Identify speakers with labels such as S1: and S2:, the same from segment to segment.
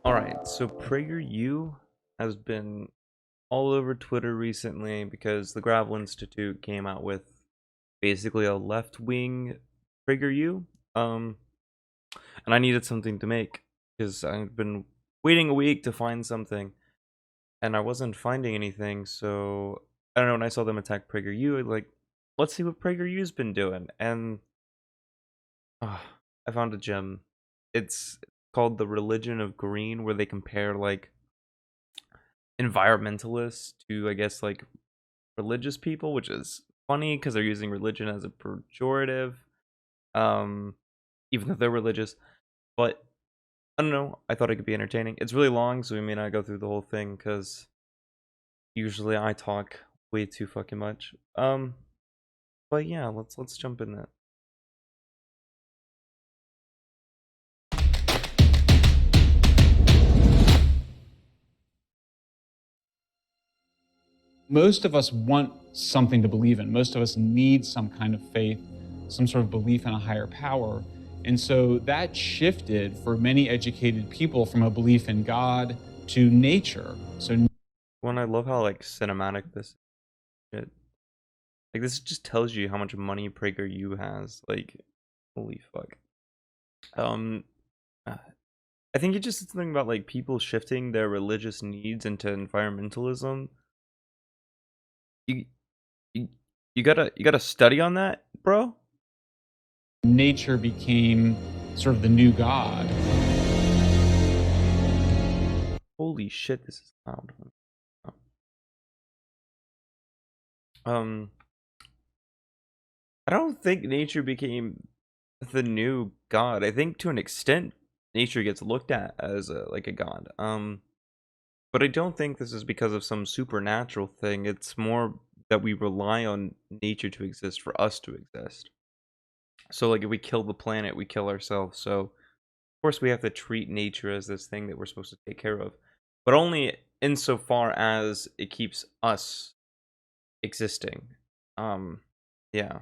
S1: Alright, so PragerU has been all over Twitter recently because the Gravel Institute came out with basically a left-wing PragerU. Um, and I needed something to make because I've been waiting a week to find something and I wasn't finding anything, so I don't know, when I saw them attack PragerU, like, let's see what PragerU's been doing. And I found a gem. It's called The Religion of Green, where they compare like environmentalists to, I guess, like religious people, which is funny because they're using religion as a pejorative, um, even though they're religious. But I don't know. I thought it could be entertaining. It's really long, so we may not go through the whole thing because usually I talk way too fucking much. But yeah, let's jump in that.
S2: Most of us want something to believe in. Most of us need some kind of faith, some sort of belief in a higher power. And so that shifted for many educated people from a belief in God to nature. So
S1: One, I love how like cinematic this shit. Like this just tells you how much money PragerU has. Like, holy fuck. Um, uh, I think it's just something about like people shifting their religious needs into environmentalism. You you, you gotta study on that, bro.
S2: nature became sort of the new God.
S1: Holy shit, this is loud. Um, I don't think nature became the new god. I think to an extent, nature gets looked at as like a god. But I don't think this is because of some supernatural thing. It's more that we rely on nature to exist for us to exist. So like if we kill the planet, we kill ourselves. So of course we have to treat nature as this thing that we're supposed to take care of. But only insofar as it keeps us existing. Yeah.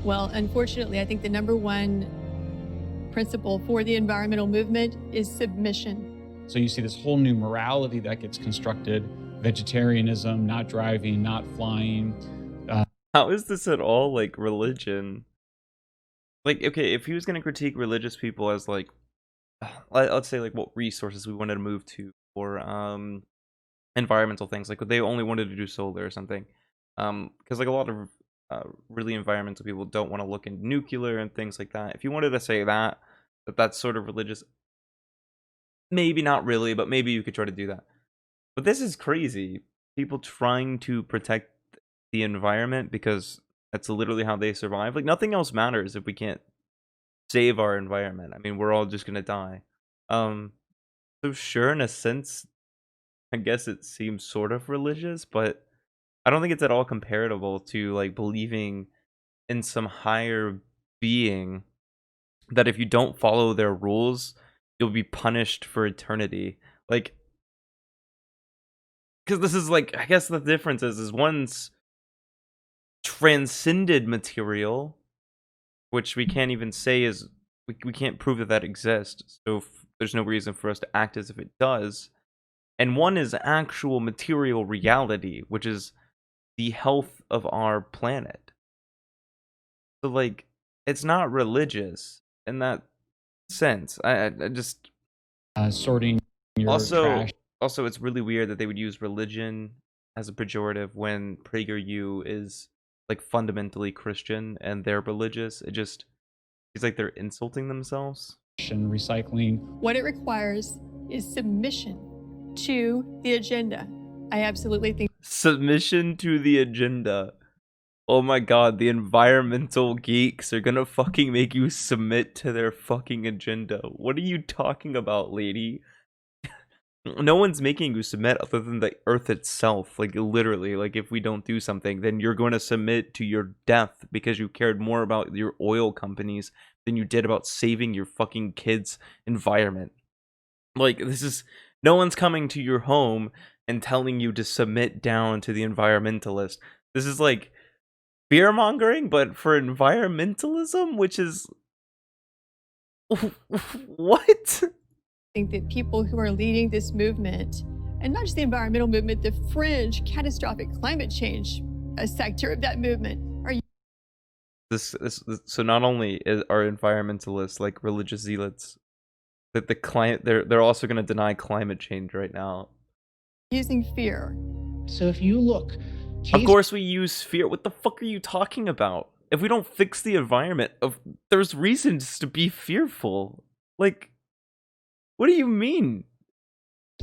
S3: Well, unfortunately, I think the number one principle for the environmental movement is submission.
S2: So you see this whole new morality that gets constructed: vegetarianism, not driving, not flying.
S1: How is this at all like religion? Like, okay, if he was gonna critique religious people as like, let's say like what resources we wanted to move to, or environmental things, like they only wanted to do solar or something, because like a lot of really environmental people don't want to look into nuclear and things like that. If you wanted to say that's sort of religious, maybe not really, but maybe you could try to do that. But this is crazy. People trying to protect the environment because that's literally how they survive. Like nothing else matters if we can't save our environment. I mean, we're all just gonna die. Um, so sure, in a sense, I guess it seems sort of religious, but I don't think it's at all comparable to like believing in some higher being that if you don't follow their rules, you'll be punished for eternity. Like, because this is like, I guess the difference is one's transcended material, which we can't even say is, we can't prove that that exists. So there's no reason for us to act as if it does. And one is actual material reality, which is the health of our planet. So like, it's not religious in that sense. I just
S2: Sorting your
S1: also
S2: trash.
S1: also it's really weird that they would use religion as a pejorative when PragerU is like fundamentally Christian and they're religious. It just it's like they're insulting themselves.
S2: And recycling.
S3: What it requires is submission to the agenda. I absolutely think
S1: Submission to the agenda. Oh my god, the environmental geeks are gonna fucking make you submit to their fucking agenda. What are you talking about, lady? No one's making you submit other than the earth itself. Like, literally, like, if we don't do something, then you're going to submit to your death because you cared more about your oil companies than you did about saving your fucking kids' environment. Like, this is, no one's coming to your home and telling you to submit down to the environmentalist. This is like fear mongering, but for environmentalism, which is What?
S3: think that people who are leading this movement, and not just the environmental movement, the fringe catastrophic climate change a sector of that movement, are
S1: So not only are environmentalists like religious zealots, that the client they're also going to deny climate change right now.
S3: using fear.
S4: So if you look,
S1: Of course we use fear. What the fuck are you talking about? If we don't fix the environment, there's reasons to be fearful. Like, what do you mean?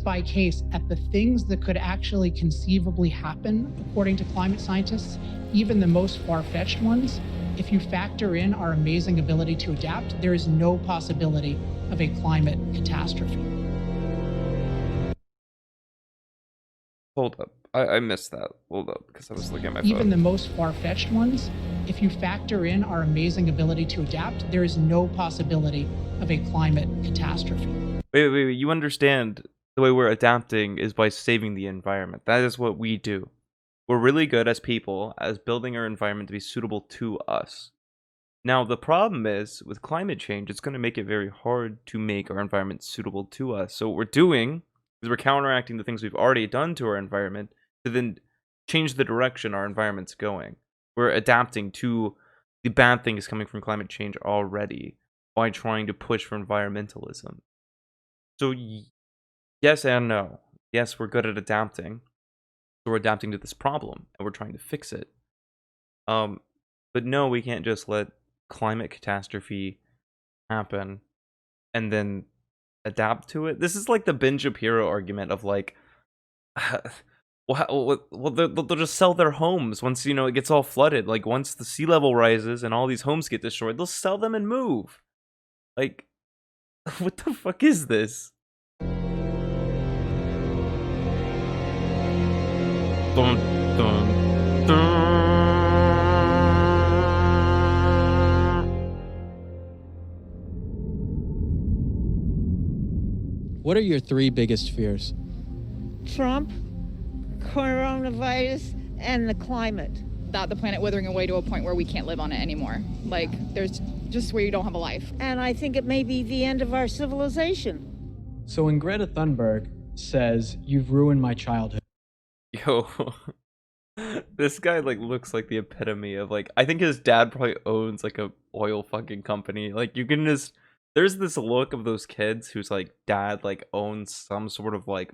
S4: by case at the things that could actually conceivably happen, according to climate scientists, even the most far-fetched ones, if you factor in our amazing ability to adapt, there is no possibility of a climate catastrophe.
S1: Hold up. I missed that. Hold up, because I was looking at my phone.
S4: Even the most far-fetched ones, if you factor in our amazing ability to adapt, there is no possibility of a climate catastrophe.
S1: Wait. You understand the way we're adapting is by saving the environment. That is what we do. We're really good as people as building our environment to be suitable to us. Now, the problem is with climate change, it's going to make it very hard to make our environment suitable to us. So what we're doing is we're counteracting the things we've already done to our environment to then change the direction our environment's going. We're adapting to the bad things coming from climate change already by trying to push for environmentalism. So yes and no. Yes, we're good at adapting. So we're adapting to this problem and we're trying to fix it. But no, we can't just let climate catastrophe happen and then adapt to it. This is like the Ben Shapiro argument of like, well, they'll just sell their homes once, you know, it gets all flooded. Like once the sea level rises and all these homes get destroyed, they'll sell them and move. Like, what the fuck is this? Dun, dun, dun.
S5: What are your three biggest fears?
S6: Trump, coronavirus, and the climate.
S7: That the planet withering away to a point where we can't live on it anymore. Like, there's just where you don't have a life.
S6: And I think it may be the end of our civilization.
S5: So when Greta Thunberg says, "You've ruined my childhood,"
S1: Yo, this guy like looks like the epitome of like, I think his dad probably owns like a oil fucking company. Like you can just, there's this look of those kids whose like dad like owns some sort of like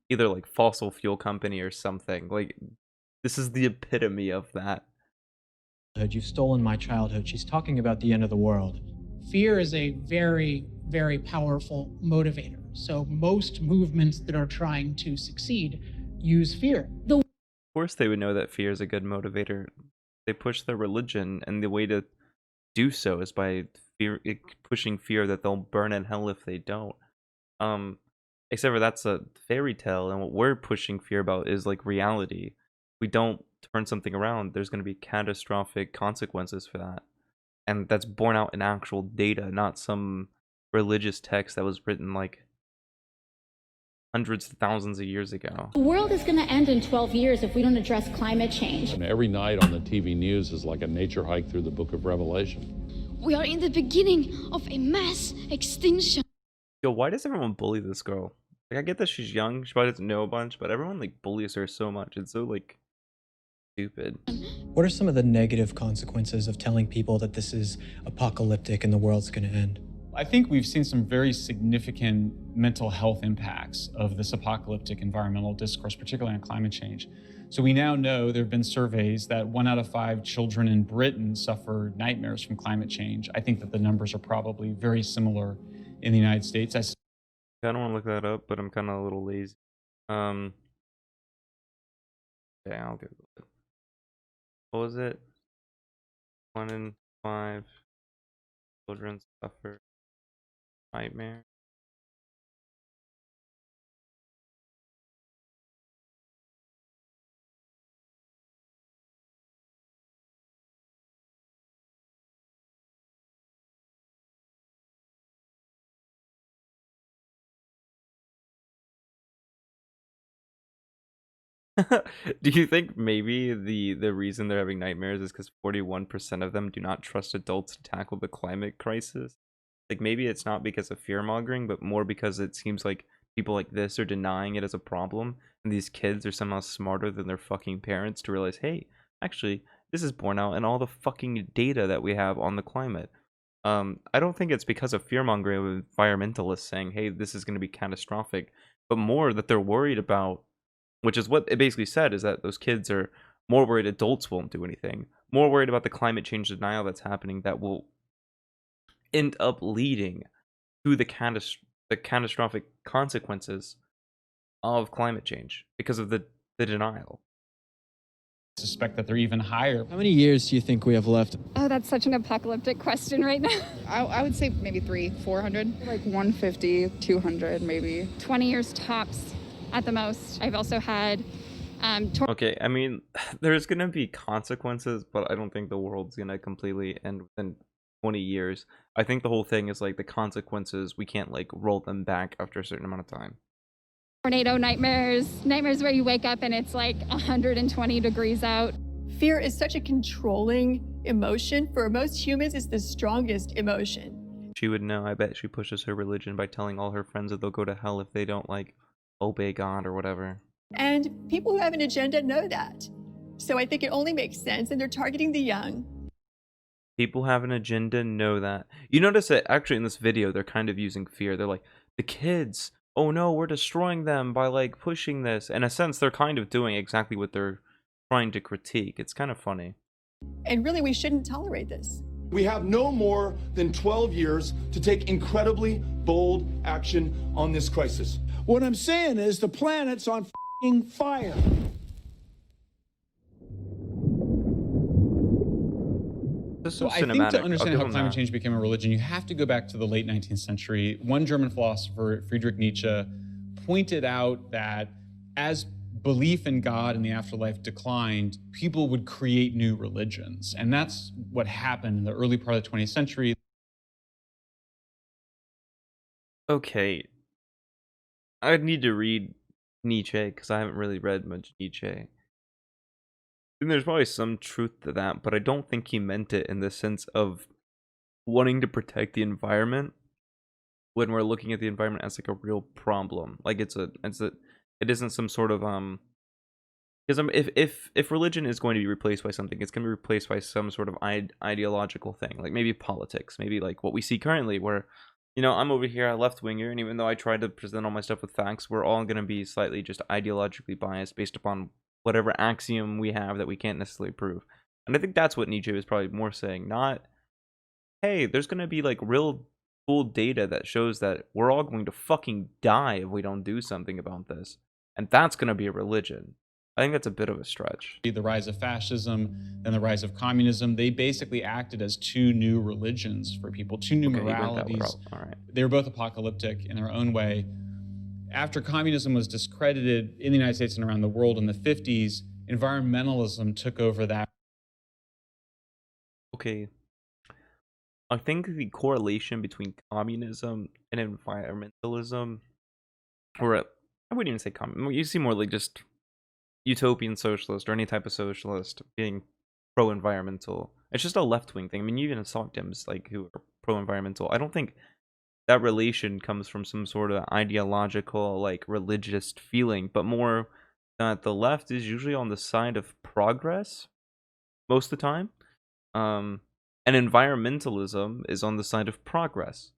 S1: either like fossil fuel company or something. Like this is the epitome of that.
S5: "You've stolen my childhood." She's talking about the end of the world.
S4: Fear is a very, very powerful motivator. So most movements that are trying to succeed use fear.
S1: Of course they would know that fear is a good motivator. They push their religion, and the way to do so is by pushing fear that they'll burn in hell if they don't. Except for that's a fairy tale, and what we're pushing fear about is like reality. We don't turn something around, there's going to be catastrophic consequences for that. And that's borne out in actual data, not some religious text that was written like hundreds of thousands of years ago.
S8: The world is going to end in 12 years if we don't address climate change.
S9: And every night on the TV news is like a nature hike through the book of Revelation.
S10: We are in the beginning of a mass extinction.
S1: Yo, why does everyone bully this girl? Like, I get that she's young, she probably doesn't know a bunch, but everyone like bullies her so much. It's so like stupid.
S5: What are some of the negative consequences of telling people that this is apocalyptic and the world's going to end?
S2: I think we've seen some very significant mental health impacts of this apocalyptic environmental discourse, particularly on climate change. So we now know there have been surveys that 1 out of 5 children in Britain suffer nightmares from climate change. I think that the numbers are probably very similar in the United States.
S1: I don't want to look that up, but I'm kind of a little lazy. Yeah, I'll Google it. What was it? 1 in 5 children suffer nightmare. Do you think maybe the reason they're having nightmares is because 41% of them do not trust adults to tackle the climate crisis? Like, maybe it's not because of fear mongering, but more because it seems like people like this are denying it as a problem, and these kids are somehow smarter than their fucking parents to realize, hey, actually, this is borne out in all the fucking data that we have on the climate. I don't think it's because of fear mongering of environmentalists saying, hey, this is going to be catastrophic, but more that they're worried about, which is what it basically said, is that those kids are more worried adults won't do anything, more worried about the climate change denial that's happening that will end up leading to the catastrophic consequences of climate change because of the denial.
S2: I suspect that they're even higher.
S5: How many years do you think we have left?
S10: Oh, that's such an apocalyptic question right now.
S7: I would say maybe 400.
S11: Like 150, 200 maybe.
S10: 20 years tops at the most. I've also had
S1: Okay, I mean, there's gonna be consequences, but I don't think the world's gonna completely end within 20 years. I think the whole thing is like the consequences, we can't like roll them back after a certain amount of time.
S10: tornado nightmares where you wake up and it's like 120 degrees out.
S3: Fear is such a controlling emotion. For most humans, it's the strongest emotion.
S1: She would know. I bet she pushes her religion by telling all her friends that they'll go to hell if they don't like obey God or whatever.
S3: And people who have an agenda know that. So I think it only makes sense, and they're targeting the young.
S1: People have an agenda, know that. You notice that actually in this video, they're kind of using fear. They're like, the kids, oh no, we're destroying them by like pushing this. In a sense, they're kind of doing exactly what they're trying to critique. It's kind of funny.
S3: And really, we shouldn't tolerate this.
S12: We have no more than 12 years to take incredibly bold action on this crisis.
S13: What I'm saying is the planet's on f***ing fire.
S2: So I think to understand how climate change became a religion, you have to go back to the late 19th century. One German philosopher, Friedrich Nietzsche, pointed out that as belief in God and the afterlife declined, people would create new religions. And that's what happened in the early part of the 20th century.
S1: Okay. I'd need to read Nietzsche because I haven't really read much Nietzsche. And there's probably some truth to that, but I don't think he meant it in the sense of wanting to protect the environment when we're looking at the environment as like a real problem. Like it isn't some sort of because if religion is going to be replaced by something, it's going to be replaced by some sort of ideological thing, like maybe politics, maybe like what we see currently, where I'm over here a left winger, and even though I try to present all my stuff with facts, we're all going to be slightly just ideologically biased based upon whatever axiom we have that we can't necessarily prove. And I think that's what Nietzsche was probably more saying, not, hey, there's going to be like real full data that shows that we're all going to fucking die if we don't do something about this. And that's going to be a religion. I think that's a bit of a stretch.
S2: The rise of fascism and the rise of communism, they basically acted as two new religions for people, two new moralities.
S1: All right.
S2: They were both apocalyptic in their own way. After communism was discredited in the United States and around the world in the 50s, environmentalism took over that.
S1: Okay. I think the correlation between communism and environmentalism, or I wouldn't even say communism, you see more like just utopian socialist or any type of socialist being pro-environmental. It's just a left-wing thing. I mean, you even saw Dems like who are pro-environmental. I don't think that relation comes from some sort of ideological, like religious feeling, but more that the left is usually on the side of progress most of the time. And environmentalism is on the side of progress.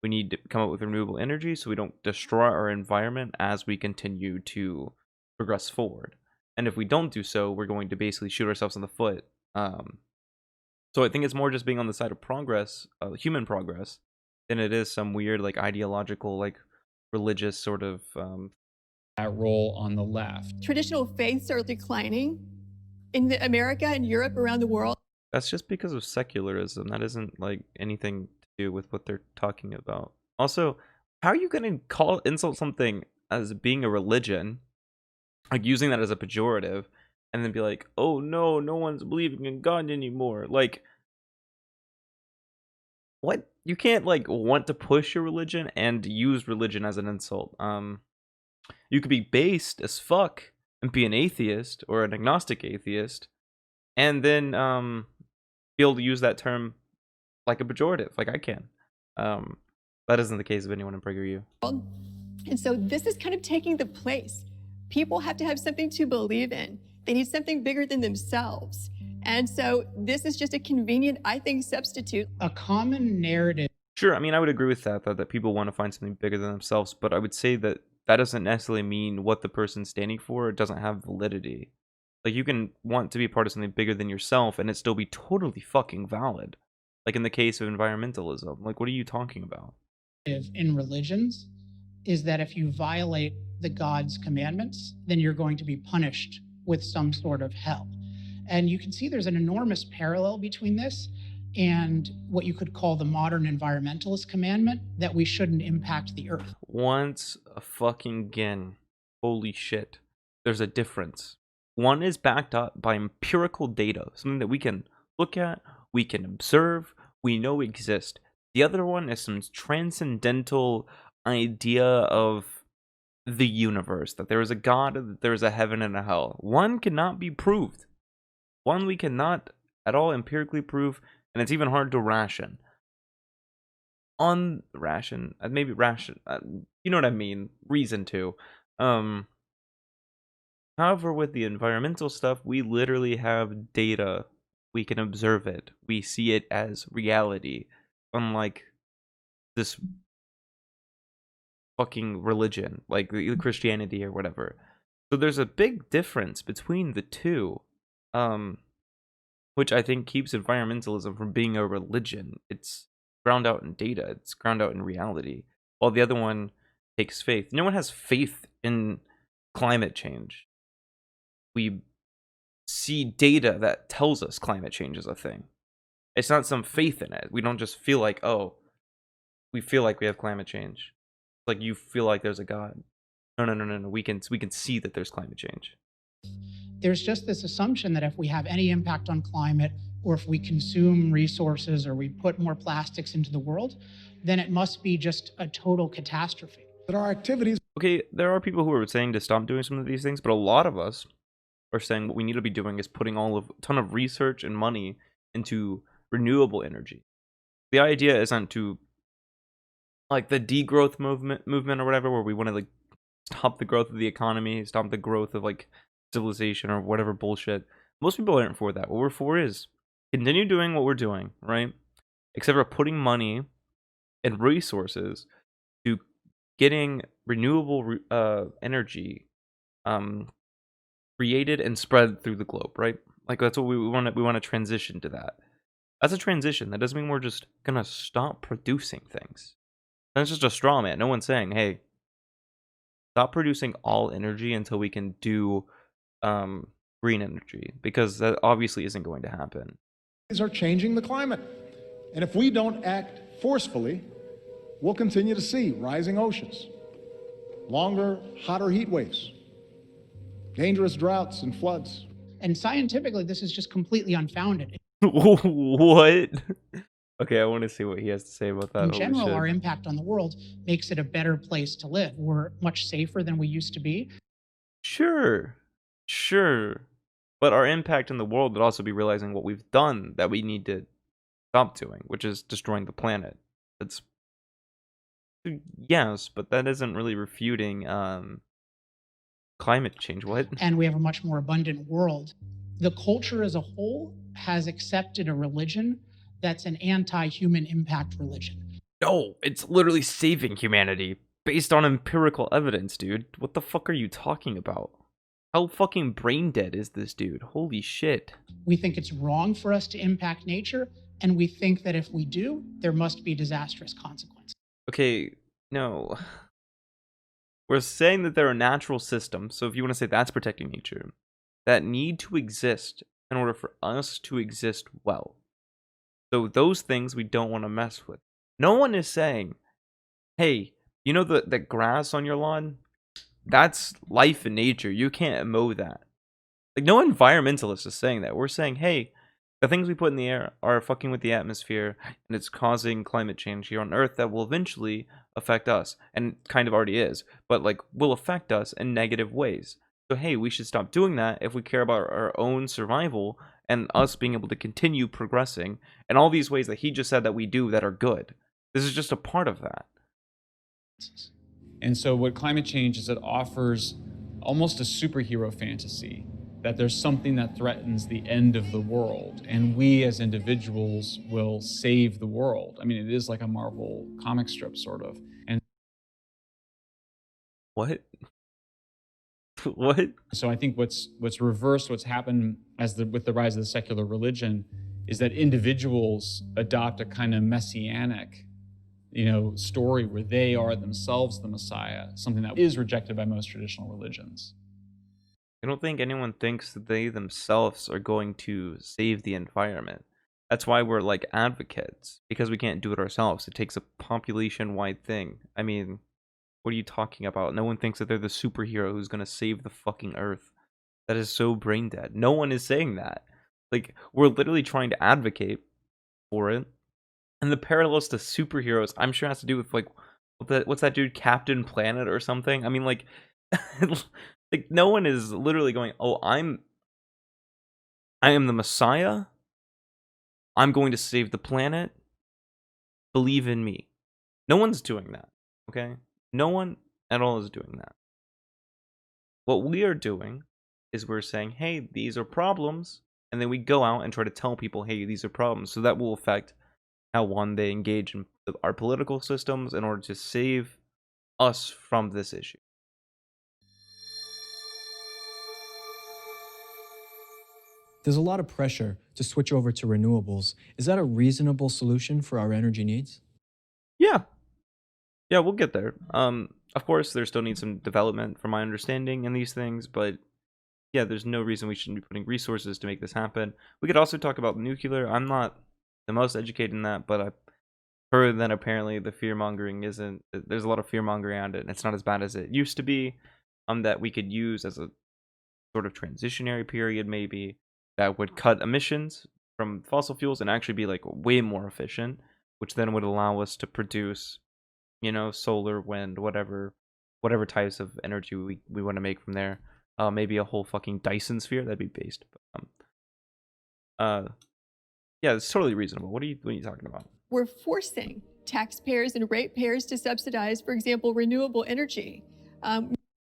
S1: We need to come up with renewable energy so we don't destroy our environment as we continue to progress forward. And if we don't do so, we're going to basically shoot ourselves in the foot. So I think it's more just being on the side of progress, human progress, than it is some weird like ideological, like religious sort of
S2: that role on the left.
S3: Traditional faiths are declining in America and Europe, around the world.
S1: That's just because of secularism. That isn't like anything to do with what they're talking about. Also, how are you going to insult something as being a religion, like using that as a pejorative, and then be like, oh no, no one's believing in God anymore? Like, what? You can't like want to push your religion and use religion as an insult. You could be based as fuck and be an atheist or an agnostic atheist, and then be able to use that term like a pejorative, like I can. That isn't the case of anyone in PragerU.
S3: And so this is kind of taking the place. People have to have something to believe in. They need something bigger than themselves. And so this is just a convenient, I think, substitute.
S4: A common narrative.
S1: Sure, I mean, I would agree with that people want to find something bigger than themselves, but I would say that that doesn't necessarily mean what the person's standing for doesn't have validity. Like, you can want to be part of something bigger than yourself and it still be totally fucking valid. Like in the case of environmentalism. Like, what are you talking about?
S4: In religions is that if you violate the God's commandments, then you're going to be punished with some sort of hell. And you can see there's an enormous parallel between this and what you could call the modern environmentalist commandment that we shouldn't impact the earth.
S1: Once a fucking again, holy shit, there's a difference. One is backed up by empirical data, something that we can look at, we can observe, we know exist. The other one is some transcendental idea of the universe, that there is a God, that there is a heaven and a hell. One cannot be proved. One we cannot at all empirically prove, and it's even hard to ration. Maybe ration, you know what I mean, reason to. However, with the environmental stuff, we literally have data. We can observe it. We see it as reality. Unlike this fucking religion, like Christianity or whatever. So there's a big difference between the two, which I think keeps environmentalism from being a religion. It's ground out in data. It's ground out in reality. While the other one takes faith. No one has faith in climate change. We see data that tells us climate change is a thing. It's not some faith in it. We don't just feel like, oh, we feel like we have climate change. Like you feel like there's a God. No. We can see that there's climate change.
S4: There's just this assumption that if we have any impact on climate, or if we consume resources, or we put more plastics into the world, then it must be just a total catastrophe.
S13: There are activities.
S1: Okay, there are people who are saying to stop doing some of these things, but a lot of us are saying what we need to be doing is putting a ton of research and money into renewable energy. The idea isn't to like the degrowth movement or whatever, where we want to like stop the growth of the economy, stop the growth of like civilization or whatever bullshit. Most people aren't for that. What we're for is continue doing what we're doing, right? Except for putting money and resources to getting renewable energy created and spread through the globe, right? Like that's what we want to transition to that. That's a transition. That doesn't mean we're just gonna stop producing things. That's just a straw man. No one's saying, hey, stop producing all energy until we can do green energy, because that obviously isn't going to happen.
S13: These are changing the climate. And if we don't act forcefully, we'll continue to see rising oceans, longer, hotter heat waves, dangerous droughts and floods.
S4: And scientifically, this is just completely unfounded.
S1: What? Okay, I want to see what he has to say about that.
S4: In general, our impact on the world makes it a better place to live. We're much safer than we used to be.
S1: Sure. But our impact in the world would also be realizing what we've done that we need to stop doing, which is destroying the planet. That's yes, but that isn't really refuting climate change. What?
S4: And we have a much more abundant world. The culture as a whole has accepted a religion that's an anti-human impact religion.
S1: No, it's literally saving humanity based on empirical evidence, dude. What the fuck are you talking about? How fucking brain dead is this dude? Holy shit.
S4: We think it's wrong for us to impact nature, and we think that if we do, there must be disastrous consequences.
S1: Okay, no. We're saying that there are natural systems, so if you want to say that's protecting nature, that need to exist in order for us to exist well. So those things we don't want to mess with. No one is saying, hey, you know the grass on your lawn? That's life in nature. You can't mow that. Like, no environmentalist is saying that. We're saying, hey, the things we put in the air are fucking with the atmosphere, and it's causing climate change here on Earth that will eventually affect us, and kind of already is, but like will affect us in negative ways. So hey, we should stop doing that if we care about our own survival and us being able to continue progressing in all these ways that he just said that we do that are good. This is just a part of that.
S2: And so what climate change is, it offers almost a superhero fantasy that there's something that threatens the end of the world, and we as individuals will save the world. I mean, it is like a Marvel comic strip, sort of. And
S1: what? What?
S2: So I think what's reversed, what's happened with the rise of the secular religion, is that individuals adopt a kind of messianic, story where they are themselves the Messiah, something that is rejected by most traditional religions.
S1: I don't think anyone thinks that they themselves are going to save the environment. That's why we're like advocates, because we can't do it ourselves. It takes a population-wide thing. I mean, what are you talking about? No one thinks that they're the superhero who's going to save the fucking earth. That is so brain dead. No one is saying that. Like, we're literally trying to advocate for it. And the parallels to superheroes, I'm sure has to do with, like, what's that dude, Captain Planet or something? I mean, like, like, no one is literally going, oh, I am the Messiah. I'm going to save the planet. Believe in me. No one's doing that, okay? No one at all is doing that. What we are doing is we're saying, hey, these are problems. And then we go out and try to tell people, hey, these are problems. So that will affect how, one, they engage in our political systems in order to save us from this issue.
S5: There's a lot of pressure to switch over to renewables. Is that a reasonable solution for our energy needs?
S1: Yeah. Yeah, we'll get there. Of course, there still needs some development from my understanding in these things, but yeah, there's no reason we shouldn't be putting resources to make this happen. We could also talk about nuclear. I'm not the most educated in that, but I've heard that apparently the fear-mongering isn't... There's a lot of fear-mongering around it, and it's not as bad as it used to be, that we could use as a sort of transitionary period, maybe, that would cut emissions from fossil fuels and actually be, like, way more efficient, which then would allow us to produce, solar, wind, whatever types of energy we want to make from there. Maybe a whole fucking Dyson sphere, that'd be based. Yeah, it's totally reasonable. What are you talking about?
S3: We're forcing taxpayers and ratepayers to subsidize, for example, renewable energy.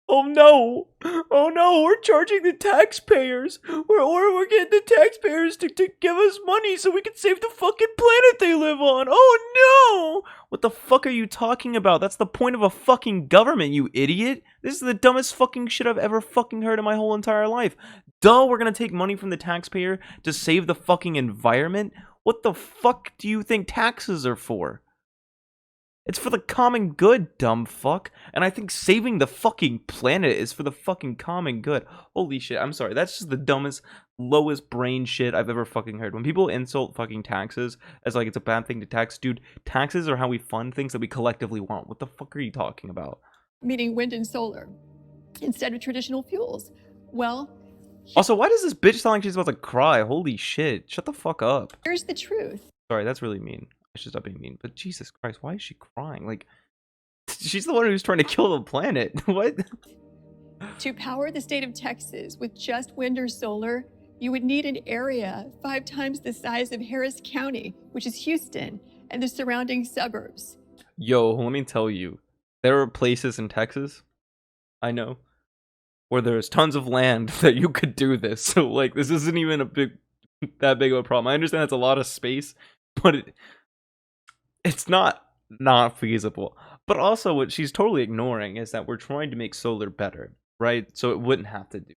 S1: Oh no! Oh no! We're charging the taxpayers, or we're getting the taxpayers to give us money so we can save the fucking planet they live on. Oh no! What the fuck are you talking about? That's the point of a fucking government, you idiot! This is the dumbest fucking shit I've ever fucking heard in my whole entire life. Duh, we're gonna take money from the taxpayer to save the fucking environment? What the fuck do you think taxes are for? It's for the common good, dumb fuck. And I think saving the fucking planet is for the fucking common good. Holy shit, I'm sorry. That's just the dumbest, lowest brain shit I've ever fucking heard. When people insult fucking taxes as like it's a bad thing to tax, dude, taxes are how we fund things that we collectively want. What the fuck are you talking about?
S3: Meaning wind and solar instead of traditional fuels. Well,
S1: also, why does this bitch sound like she's about to cry? Holy shit. Shut the fuck up.
S3: Here's the truth.
S1: Sorry, that's really mean. I should stop being mean. But Jesus Christ, why is she crying? Like, she's the one who's trying to kill the planet. What?
S3: To power the state of Texas with just wind or solar, you would need an area 5 times the size of Harris County, which is Houston, and the surrounding suburbs.
S1: Yo, let me tell you, there are places in Texas, I know, where there's tons of land that you could do this. So, like, this isn't even that big of a problem. I understand it's a lot of space, but it's not feasible. But also, what she's totally ignoring is that we're trying to make solar better, right? So it wouldn't have to do.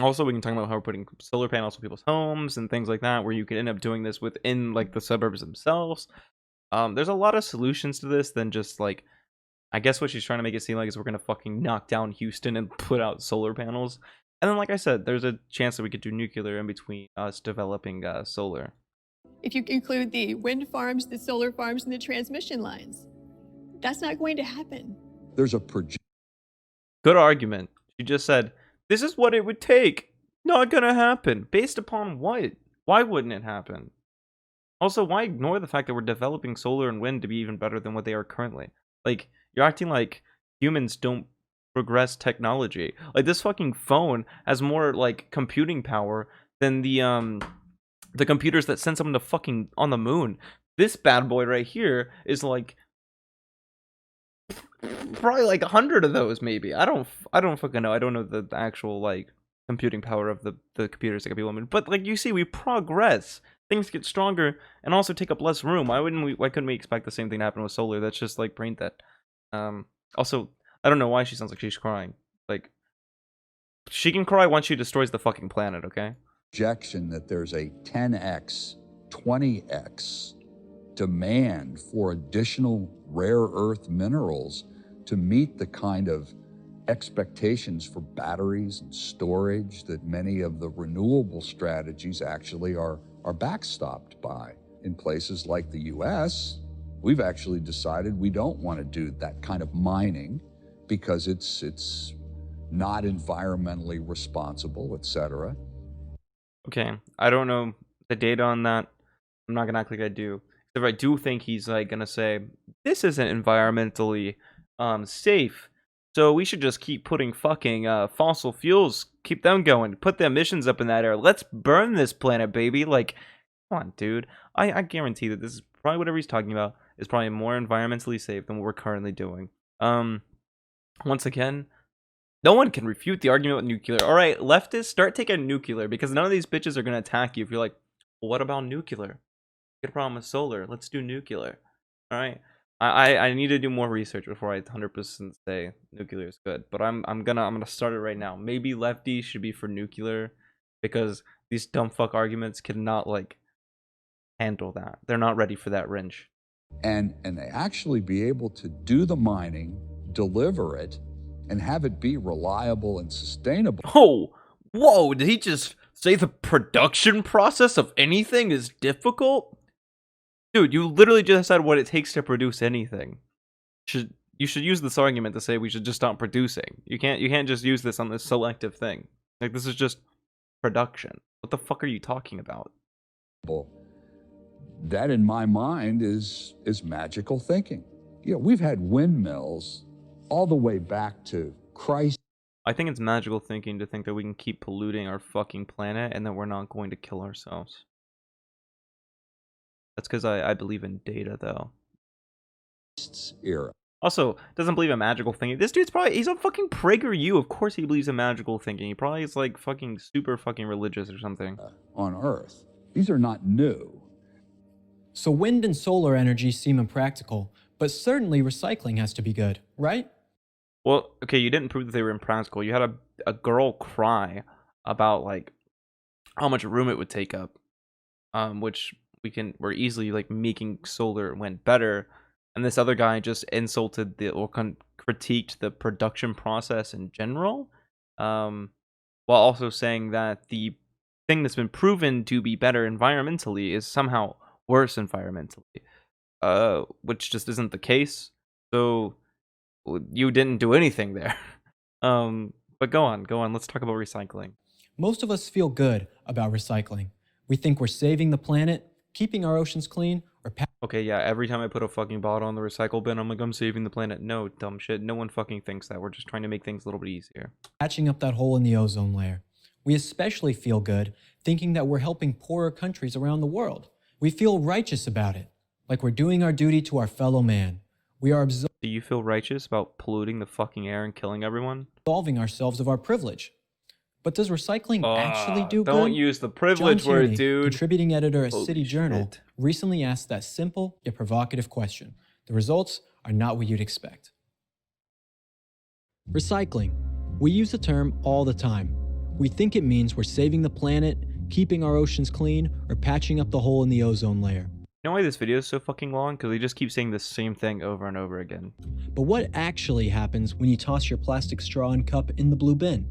S1: Also, we can talk about how we're putting solar panels on people's homes and things like that, where you can end up doing this within like the suburbs themselves. There's a lot of solutions to this than just like, I guess what she's trying to make it seem like is we're gonna fucking knock down Houston and put out solar panels. And then, like I said, there's a chance that we could do nuclear in between us developing solar.
S3: If you include the wind farms, the solar farms, and the transmission lines, that's not going to happen.
S14: There's a
S1: good argument. She just said, this is what it would take. Not gonna happen. Based upon what? Why wouldn't it happen? Also, why ignore the fact that we're developing solar and wind to be even better than what they are currently? Like, you're acting like humans don't progress technology. Like, this fucking phone has more, like, computing power than the the computers that send someone to fucking on the moon. This bad boy right here is like probably like 100 of those, maybe. I don't fucking know. I don't know the actual like computing power of the computers that could be limited. But like you see, we progress. Things get stronger and also take up less room. Why couldn't we expect the same thing to happen with solar? That's just like brain dead. Also, I don't know why she sounds like she's crying. Like, she can cry once she destroys the fucking planet, okay?
S14: Projection that there's a 10x, 20x demand for additional rare earth minerals to meet the kind of expectations for batteries and storage that many of the renewable strategies actually are backstopped by. In places like the US, we've actually decided we don't want to do that kind of mining because it's not environmentally responsible, etc.
S1: Okay, I don't know the data on that. I'm not gonna act like I do. If I do think he's like gonna say this isn't environmentally safe, so we should just keep putting fucking fossil fuels, keep them going, put the emissions up in that air. Let's burn this planet, baby. Like, come on, dude. I guarantee that this is probably whatever he's talking about is probably more environmentally safe than what we're currently doing. Once again, no one can refute the argument with nuclear. All right, leftists, start taking nuclear because none of these bitches are gonna attack you if you're like, well, what about nuclear? Get a problem with solar. Let's do nuclear. All right. I need to do more research before I 100% say nuclear is good. But I'm gonna start it right now. Maybe lefties should be for nuclear because these dumb fuck arguments cannot like handle that. They're not ready for that wrench.
S14: And they actually be able to do the mining, deliver it, and have it be reliable and sustainable.
S1: Oh, whoa! Did he just say the production process of anything is difficult? Dude, you literally just said what it takes to produce anything. You should use this argument to say we should just stop producing. You can't just use this on this selective thing. Like, this is just production. What the fuck are you talking about?
S14: That, in my mind, is magical thinking. You know, we've had windmills all the way back to Christ.
S1: I think it's magical thinking to think that we can keep polluting our fucking planet and that we're not going to kill ourselves. That's because I believe in data, though.
S14: Era.
S1: Also, doesn't believe in magical thinking. This dude's he's on fucking PragerU. Of course he believes in magical thinking. He probably is like fucking super fucking religious or something.
S14: On Earth. These are not new.
S5: So wind and solar energy seem impractical, but certainly recycling has to be good, right?
S1: Well, okay, you didn't prove that they were impractical. You had a girl cry about like how much room it would take up, which we're easily like making solar wind better, and this other guy just insulted critiqued the production process in general, while also saying that the thing that's been proven to be better environmentally is somehow worse environmentally, which just isn't the case. So you didn't do anything there. But go on. Let's talk about recycling.
S5: Most of us feel good about recycling. We think we're saving the planet, keeping our oceans clean, or
S1: okay, yeah, every time I put a fucking bottle on the recycle bin, I'm like, I'm saving the planet. No, dumb shit. No one fucking thinks that. We're just trying to make things a little bit easier.
S5: Patching up that hole in the ozone layer. We especially feel good thinking that we're helping poorer countries around the world. We feel righteous about it, like we're doing our duty to our fellow man. We are
S1: Do you feel righteous about polluting the fucking air and killing everyone?
S5: Absolving ourselves of our privilege. But does recycling actually do good?
S1: Don't use the privilege
S5: John
S1: word,
S5: Tierney,
S1: dude.
S5: Contributing editor at
S1: Holy
S5: City Journal,
S1: shit.
S5: recently asked that simple yet provocative question. The results are not what you'd expect. Recycling. We use the term all the time. We think it means we're saving the planet, keeping our oceans clean, or patching up the hole in the ozone layer.
S1: You know why this video is so fucking long? Because they just keep saying the same thing over and over again.
S5: But what actually happens when you toss your plastic straw and cup in the blue bin?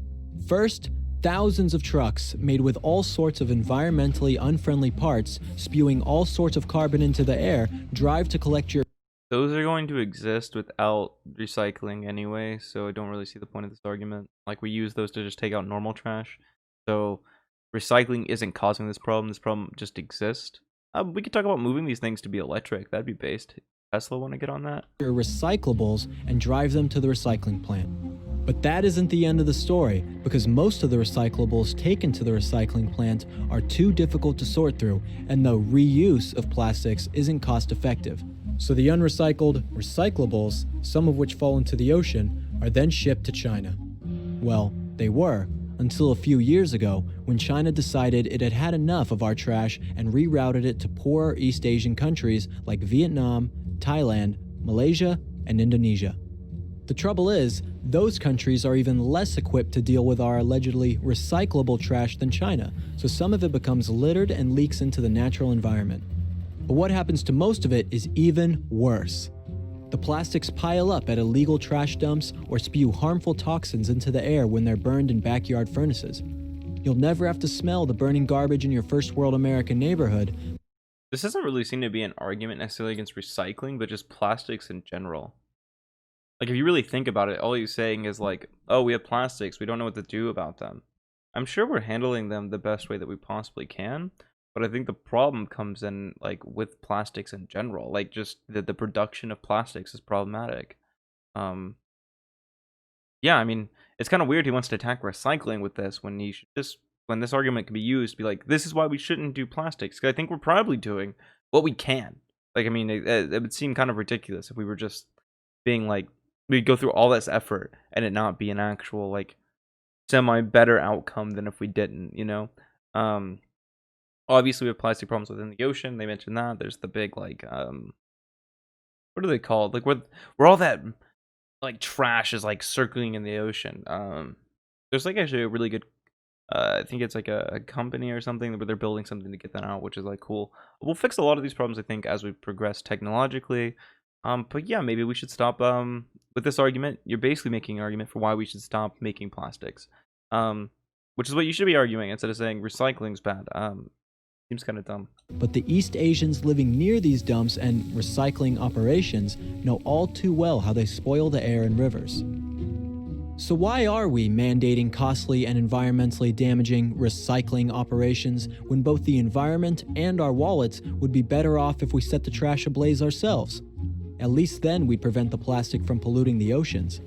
S5: First, thousands of trucks made with all sorts of environmentally unfriendly parts, spewing all sorts of carbon into the air, drive to collect your...
S1: Those are going to exist without recycling anyway, so I don't really see the point of this argument. Like, we use those to just take out normal trash. So recycling isn't causing this problem just exists. We could talk about moving these things to be electric. That'd be based. Tesla want to get on that?
S5: Your recyclables and drive them to the recycling plant. But that isn't the end of the story, because most of the recyclables taken to the recycling plant are too difficult to sort through, and the reuse of plastics isn't cost effective. So the unrecycled recyclables, some of which fall into the ocean, are then shipped to China. Well, they were, until a few years ago when China decided it had had enough of our trash and rerouted it to poorer East Asian countries like Vietnam, Thailand, Malaysia, and Indonesia. The trouble is, those countries are even less equipped to deal with our allegedly recyclable trash than China, so some of it becomes littered and leaks into the natural environment. But what happens to most of it is even worse. The plastics pile up at illegal trash dumps or spew harmful toxins into the air when they're burned in backyard furnaces. You'll never have to smell the burning garbage in your first world American neighborhood.
S1: This doesn't really seem to be an argument necessarily against recycling, but just plastics in general. Like, if you really think about it, all he's saying is like, oh, we have plastics, we don't know what to do about them. I'm sure we're handling them the best way that we possibly can, but I think the problem comes in, like, with plastics in general. Like, just the production of plastics is problematic. Yeah, I mean, it's kind of weird he wants to attack recycling with this when he should just, when this argument can be used to be like, this is why we shouldn't do plastics, because I think we're probably doing what we can. Like, I mean, it would seem kind of ridiculous if we were just being like, we'd go through all this effort and it not be an actual, like, semi better outcome than if we didn't, you know? Obviously we have plastic problems within the ocean. They mentioned that. There's the big, like, what are they called? Like, where all that, like, trash is, like, circling in the ocean. There's, like, actually a really good, I think it's like a company or something where they're building something to get that out, which is, like, cool. We'll fix a lot of these problems, I think, as we progress technologically. But yeah, maybe we should stop with this argument. You're basically making an argument for why we should stop making plastics, which is what you should be arguing instead of saying recycling's bad. Seems kind of dumb.
S5: But the East Asians living near these dumps and recycling operations know all too well how they spoil the air and rivers. So why are we mandating costly and environmentally damaging recycling operations when both the environment and our wallets would be better off if we set the trash ablaze ourselves? At least then we'd prevent the plastic from polluting the oceans.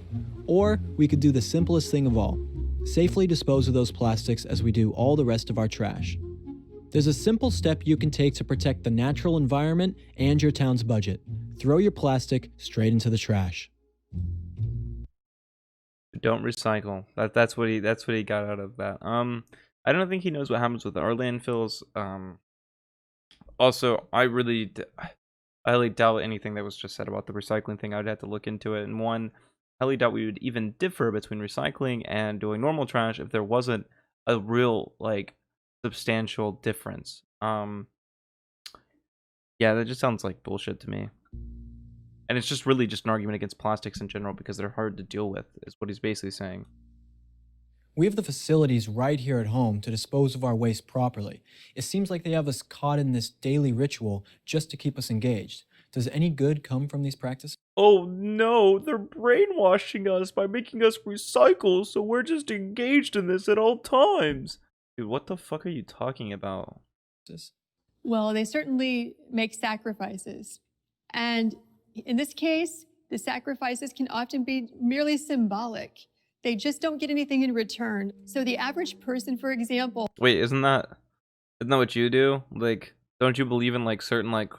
S5: Or we could do the simplest thing of all, safely dispose of those plastics as we do all the rest of our trash. There's a simple step you can take to protect the natural environment and your town's budget. Throw your plastic straight into the trash.
S1: Don't recycle. That's what he got out of that. I don't think he knows what happens with our landfills. Also, I highly doubt anything that was just said about the recycling thing. I would have to look into it. And one, I highly doubt we would even differ between recycling and doing normal trash if there wasn't a real, like, substantial difference. Yeah, that just sounds like bullshit to me. And it's just really just an argument against plastics in general because they're hard to deal with, is what he's basically saying.
S5: We have the facilities right here at home to dispose of our waste properly. It seems like they have us caught in this daily ritual just to keep us engaged. Does any good come from these practices?
S1: Oh no, they're brainwashing us by making us recycle, so we're just engaged in this at all times. Dude, what the fuck are you talking about?
S3: Well, they certainly make sacrifices. And in this case, the sacrifices can often be merely symbolic. They just don't get anything in return. So the average person, for example...
S1: Wait, isn't that what you do? Like, don't you believe in, like, certain, like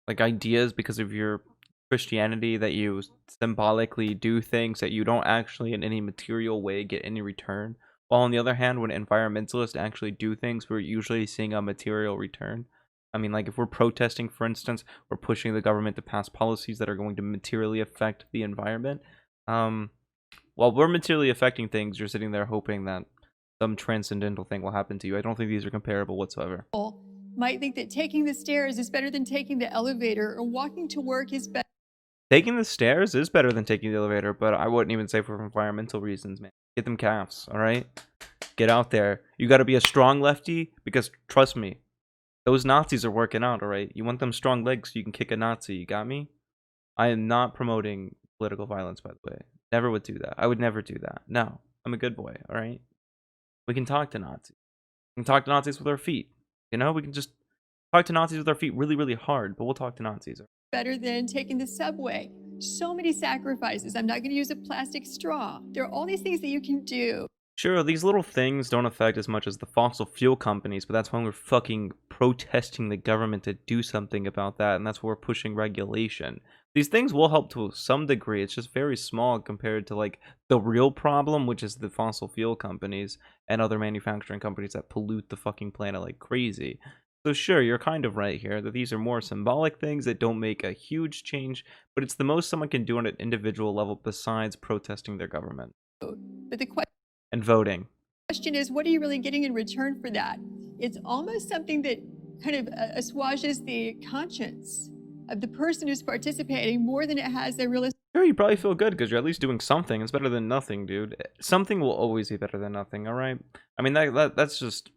S1: ideas because of your Christianity that you symbolically do things that you don't actually in any material way get any return? While on the other hand, when environmentalists actually do things, we're usually seeing a material return. I mean, like, if we're protesting, for instance, we're pushing the government to pass policies that are going to materially affect the environment. While we're materially affecting things, you're sitting there hoping that some transcendental thing will happen to you. I don't think these are comparable whatsoever.
S3: Might think that taking the stairs is better than taking the elevator, or walking to work is better.
S1: Taking the stairs is better than taking the elevator, but I wouldn't even say for environmental reasons, man. Get them calves, all right? Get out there. You got to be a strong lefty because, trust me, those Nazis are working out, all right? You want them strong legs so you can kick a Nazi, you got me? I am not promoting political violence, by the way. Never would do that. I would never do that. No, I'm a good boy, all right? We can talk to Nazis. We can talk to Nazis with our feet. You know, we can just talk to Nazis with our feet really, really hard, but we'll talk to Nazis.
S3: Better than taking the subway. so many sacrifices. I'm not going to use a plastic straw. There are all these things that you can do.
S1: Sure, these little things don't affect as much as the fossil fuel companies, but that's why we're fucking protesting the government to do something about that, and that's why we're pushing regulation. These things will help to some degree, it's just very small compared to, like, the real problem, which is the fossil fuel companies and other manufacturing companies that pollute the fucking planet like crazy. So sure, you're kind of right here, that these are more symbolic things that don't make a huge change, but it's the most someone can do on an individual level besides protesting their government.
S3: But the
S1: And voting.
S3: question is, what are you really getting in return for that? It's almost something that kind of assuages the conscience of the person who's participating more than it has their real.
S1: Sure, you probably feel good because you're at least doing something. It's better than nothing, dude. Something will always be better than nothing, all right? I mean, that's just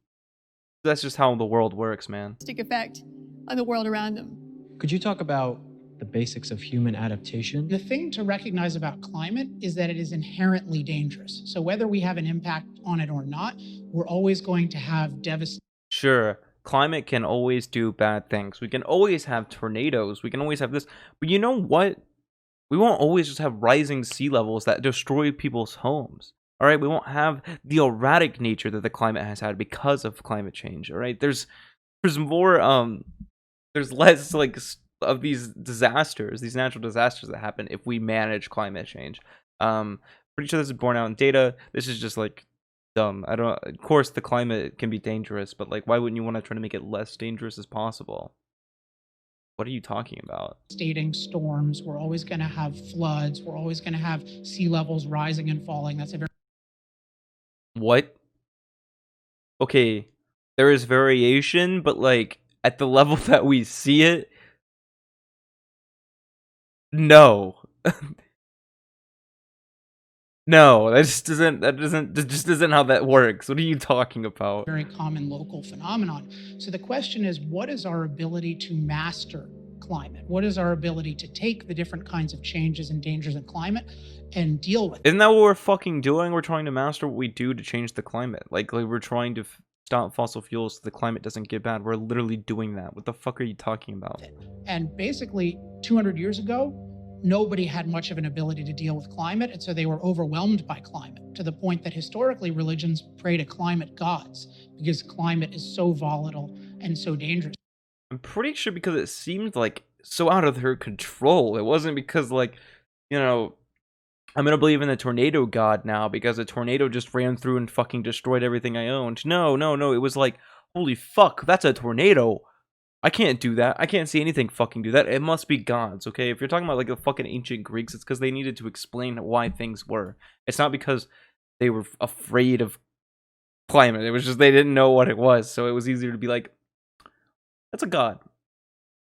S1: how the world works, man.
S3: Effect on the world around them.
S5: Could you talk about the basics of human adaptation?
S4: The thing to recognize about climate is that it is inherently dangerous. So whether we have an impact on it or not, we're always going to have devastation.
S1: Sure, climate can always do bad things. We can always have tornadoes. We can always have this. But you know what? We won't always just have rising sea levels that destroy people's homes. All right, we won't have the erratic nature that the climate has had because of climate change. All right, there's more there's less like of these disasters, these natural disasters that happen if we manage climate change. Pretty sure this is borne out in data. This is just like dumb. I don't. Of course, the climate can be dangerous, but like, why wouldn't you want to try to make it less dangerous as possible? What are you talking about?
S4: Devastating storms. We're always going to have floods. We're always going to have sea levels rising and falling. That's a very.
S1: What? Okay, there is variation, but like at the level that we see it, no. No, that just isn't how that works. What are you talking about?
S4: Very common local phenomenon. So the question is, what is our ability to master climate? What is our ability to take the different kinds of changes and dangers in climate and deal with it?
S1: Isn't that what we're fucking doing? We're trying to master what we do to change the climate. Like we're trying to stop fossil fuels so the climate doesn't get bad. We're literally doing that. What the fuck are you talking about?
S4: And basically, 200 years ago, nobody had much of an ability to deal with climate, and so they were overwhelmed by climate, to the point that historically religions pray to climate gods because climate is so volatile and so dangerous.
S1: I'm pretty sure because it seemed like so out of their control. It wasn't because, like, you know, I'm gonna believe in the tornado god now because a tornado just ran through and fucking destroyed everything I owned. No. It was like, holy fuck, that's a tornado. I can't do that. I can't see anything fucking do that. It must be gods, okay? If you're talking about like the fucking ancient Greeks, it's because they needed to explain why things were. It's not because they were afraid of climate. It was just they didn't know what it was, so it was easier to be like, that's a god.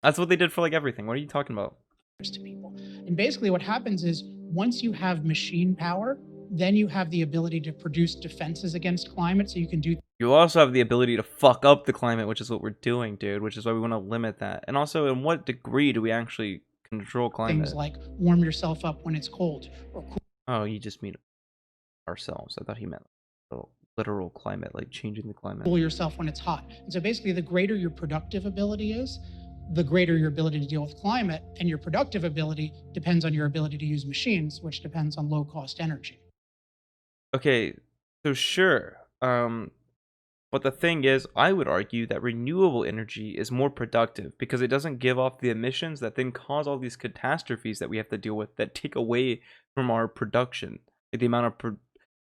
S1: That's what they did for like everything. What are you talking about?
S4: To people. And basically what happens is once you have machine power, then you have the ability to produce defenses against climate, so you can do.
S1: You also have the ability to fuck up the climate, which is what we're doing, dude, which is why we want to limit that. And also, in what degree do we actually control climate?
S4: Things like warm yourself up when it's cold, or cool.
S1: Oh, you just mean ourselves. I thought he meant literal climate, like changing the climate.
S4: Cool yourself when it's hot. And so basically, the greater your productive ability is, the greater your ability to deal with climate, and your productive ability depends on your ability to use machines, which depends on low-cost energy.
S1: Okay, so sure. But the thing is, I would argue that renewable energy is more productive because it doesn't give off the emissions that then cause all these catastrophes that we have to deal with that take away from our production, like the amount of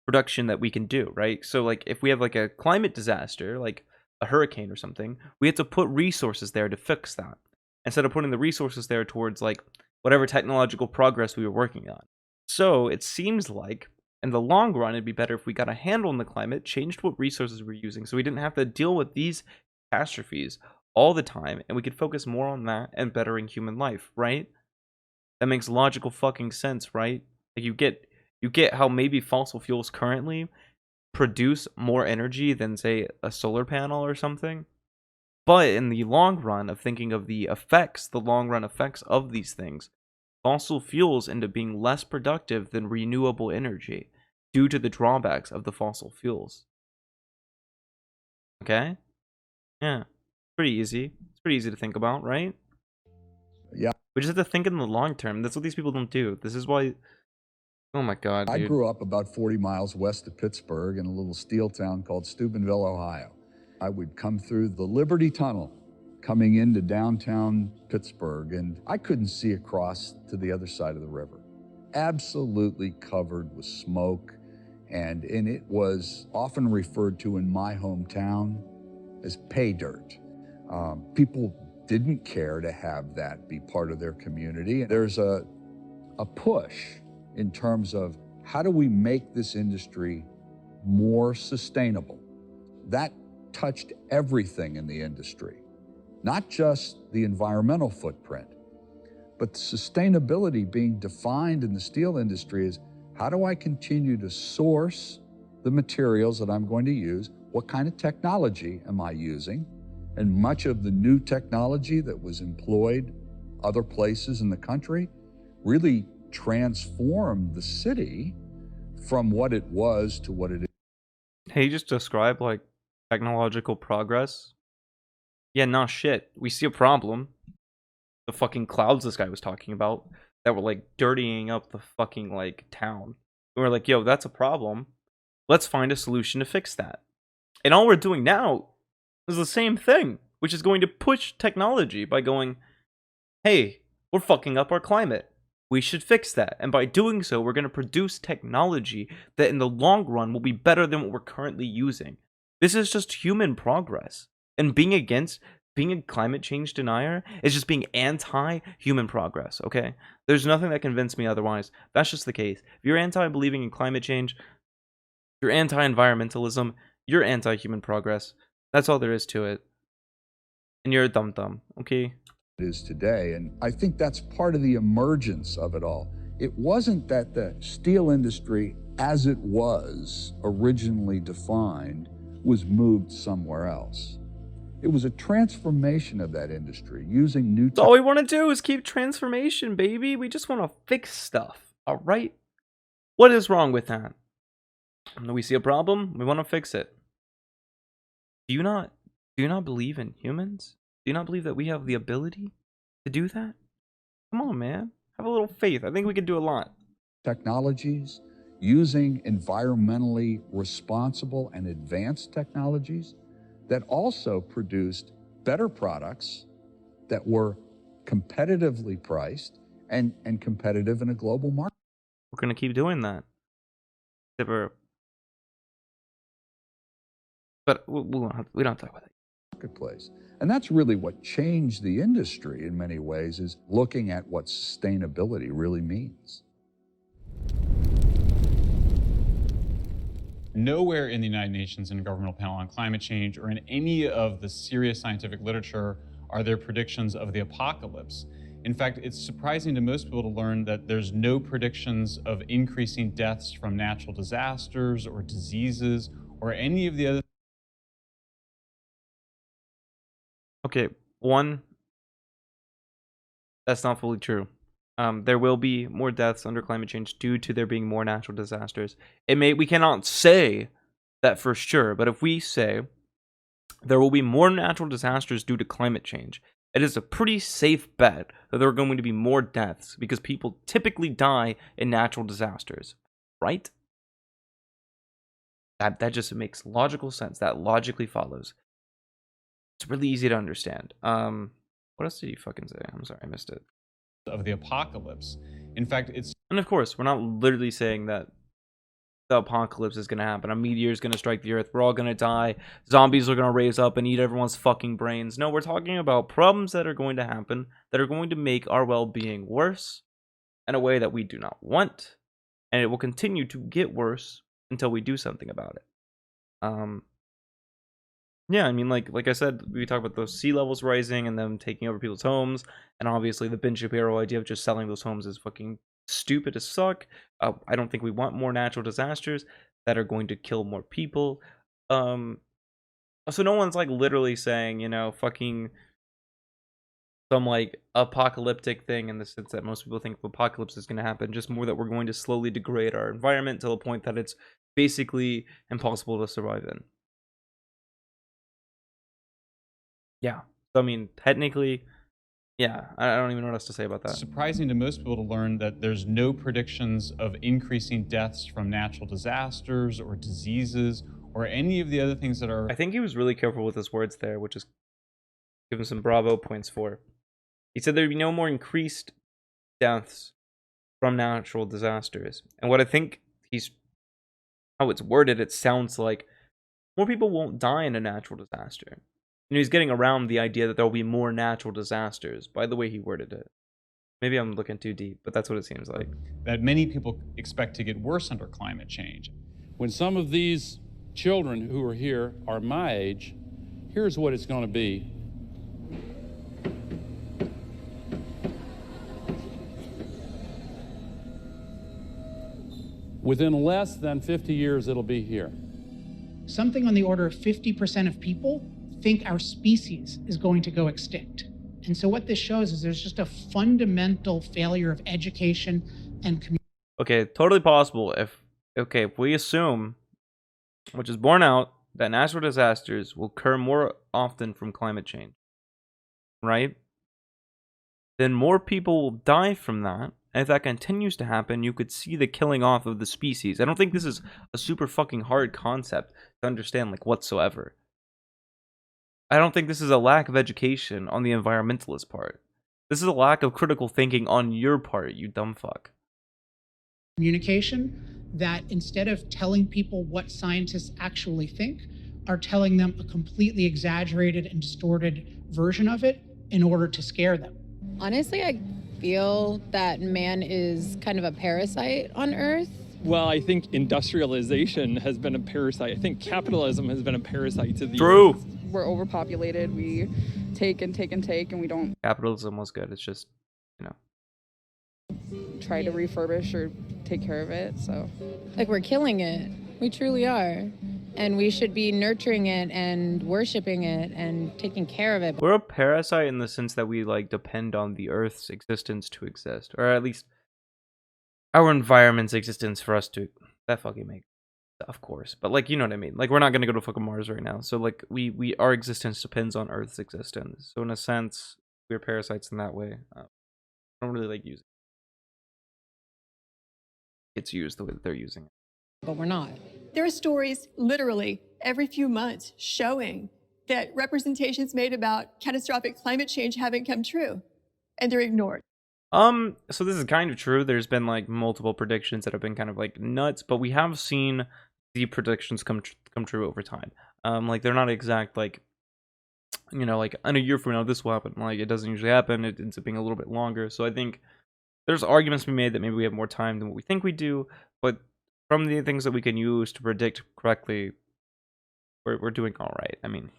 S1: production that we can do, right? So like if we have like a climate disaster, like a hurricane or something, we have to put resources there to fix that instead of putting the resources there towards like whatever technological progress we were working on. So it seems like in the long run, it'd be better if we got a handle on the climate, changed what resources we're using, so we didn't have to deal with these catastrophes all the time, and we could focus more on that and bettering human life, right? That makes logical fucking sense, right? Like you get how maybe fossil fuels currently produce more energy than, say, a solar panel or something. But in the long run of thinking of the effects, the long run effects of these things, fossil fuels end up being less productive than renewable energy due to the drawbacks of the fossil fuels. Okay? Yeah. Pretty easy. It's pretty easy to think about, right?
S14: Yeah.
S1: We just have to think in the long term. That's what these people don't do. This is why. Oh my god,
S14: I
S1: dude.
S14: grew up about 40 miles west of Pittsburgh in a little steel town called Steubenville, Ohio. I would come through the Liberty Tunnel coming into downtown Pittsburgh, and I couldn't see across to the other side of the river. Absolutely covered with smoke, and it was often referred to in my hometown as pay dirt. People didn't care to have that be part of their community. There's a push in terms of how do we make this industry more sustainable. That touched everything in the industry, not just the environmental footprint, but the sustainability being defined in the steel industry is how do I continue to source the materials that I'm going to use? What kind of technology am I using? And much of the new technology that was employed other places in the country really transformed the city from what it was to what it is.
S1: Hey, just describe like technological progress. Yeah, nah, shit. We see a problem. The fucking clouds this guy was talking about that were like dirtying up the fucking like town. And we're like, yo, that's a problem. Let's find a solution to fix that. And all we're doing now is the same thing, which is going to push technology by going, hey, we're fucking up our climate. We should fix that. And by doing so, we're going to produce technology that in the long run will be better than what we're currently using. This is just human progress. And being a climate change denier is just being anti-human progress, okay? There's nothing that convinced me otherwise. That's just the case. If you're anti-believing in climate change, you're anti-environmentalism, you're anti-human progress. That's all there is to it. And you're a dum-dum, okay?
S14: It is today, and I think that's part of the emergence of it all. It wasn't that the steel industry, as it was originally defined, was moved somewhere else. It was a transformation of that industry using new
S1: all we want to do is keep transformation, baby. We just want to fix stuff, all right? What is wrong with that? When we see a problem, we want to fix it. Do you not believe in humans? Do you not believe that we have the ability to do that? Come on, man. Have a little faith. I think we can do a lot.
S14: Technologies, using environmentally responsible and advanced technologies that also produced better products that were competitively priced and competitive in a global market.
S1: We're going to keep doing that. But we don't talk about that.
S14: Marketplace. And that's really what changed the industry in many ways, is looking at what sustainability really means.
S2: Nowhere in the United Nations Intergovernmental Panel on Climate Change or in any of the serious scientific literature are there predictions of the apocalypse. In fact, it's surprising to most people to learn that there's no predictions of increasing deaths from natural disasters or diseases or any of the other.
S1: Okay, one, that's not fully true. There will be more deaths under climate change due to there being more natural disasters. We cannot say that for sure, but if we say there will be more natural disasters due to climate change, it is a pretty safe bet that there are going to be more deaths because people typically die in natural disasters, right? That just makes logical sense. That logically follows. It's really easy to understand. What else did you fucking say? I'm sorry, I missed it.
S2: Of the apocalypse. In fact,
S1: and of course, we're not literally saying that the apocalypse is going to happen. A meteor is going to strike the earth. We're all going to die. Zombies are going to raise up and eat everyone's fucking brains. No, we're talking about problems that are going to happen that are going to make our well-being worse in a way that we do not want. And it will continue to get worse until we do something about it. Yeah, I mean, like I said, we talk about those sea levels rising and them taking over people's homes, and obviously the Ben Shapiro idea of just selling those homes is fucking stupid as fuck. I don't think we want more natural disasters that are going to kill more people. So no one's like literally saying, you know, fucking some like apocalyptic thing in the sense that most people think the apocalypse is going to happen, just more that we're going to slowly degrade our environment to the point that it's basically impossible to survive in. Yeah, so I mean, technically, Yeah, I don't even know what else to say about that.
S2: It's surprising to most people to learn that there's no predictions of increasing deaths from natural disasters or diseases or any of the other things that are...
S1: I think he was really careful with his words there, which is give him some bravo points for. He said there'd be no more increased deaths from natural disasters. And what I think how it's worded, it sounds like more people won't die in a natural disaster. He's getting around the idea that there'll be more natural disasters by the way he worded it. Maybe I'm looking too deep, but that's what it seems like.
S2: That many people expect to get worse under climate change.
S9: When some of these children who are here are my age, here's what it's going to be. Within less than 50 years, it'll be here.
S4: Something on the order of 50% of people think our species is going to go extinct. And so what this shows is there's just a fundamental failure of education and community.
S1: Okay, totally possible if we assume, which is borne out, that natural disasters will occur more often from climate change, right? Then more people will die from that. And if that continues to happen, you could see the killing off of the species. I don't think this is a super fucking hard concept to understand, like, whatsoever. I don't think this is a lack of education on the environmentalist part. This is a lack of critical thinking on your part, you dumb fuck.
S4: Communication that instead of telling people what scientists actually think, are telling them a completely exaggerated and distorted version of it in order to scare them.
S15: Honestly, I feel that man is kind of a parasite on Earth.
S16: Well, I think industrialization has been a parasite. I think capitalism has been a parasite to the
S1: True.
S16: Earth.
S11: We're overpopulated. We take and take and take, and we don't
S1: Capitalism was good. It's just,
S11: try to refurbish or take care of it. So,
S15: like, we're killing it. We truly are. And we should be nurturing it and worshiping it and taking care of it.
S1: We're a parasite in the sense that we, like, depend on the Earth's existence to exist. Or at least our environment's existence for us to... That fucking makes... Of course. But, like, you know what I mean. Like, we're not gonna go to fucking Mars right now. So, like, our existence depends on Earth's existence. So, in a sense, we're parasites in that way. I don't really like using it. It's used the way that they're using it.
S15: But we're not.
S3: There are stories literally every few months showing that representations made about catastrophic climate change haven't come true, and they're ignored.
S1: So this is kind of true. There's been, like, multiple predictions that have been kind of, like, nuts, but we have seen the predictions come true over time. Like, they're not exact, like, like, in a year from now this will happen. Like, it doesn't usually happen. It ends up being a little bit longer. So I think there's arguments to be made that maybe we have more time than what we think we do, but from the things that we can use to predict correctly, we're doing all right. I mean,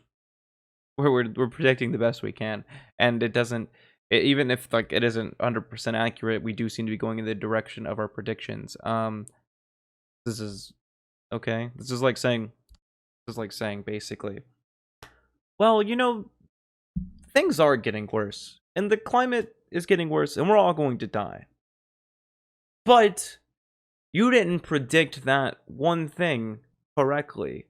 S1: we're predicting the best we can, and it doesn't. Even if, like, it isn't 100% accurate, we do seem to be going in the direction of our predictions. This is okay. This is like saying basically, well, things are getting worse, and the climate is getting worse, and we're all going to die. But you didn't predict that one thing correctly.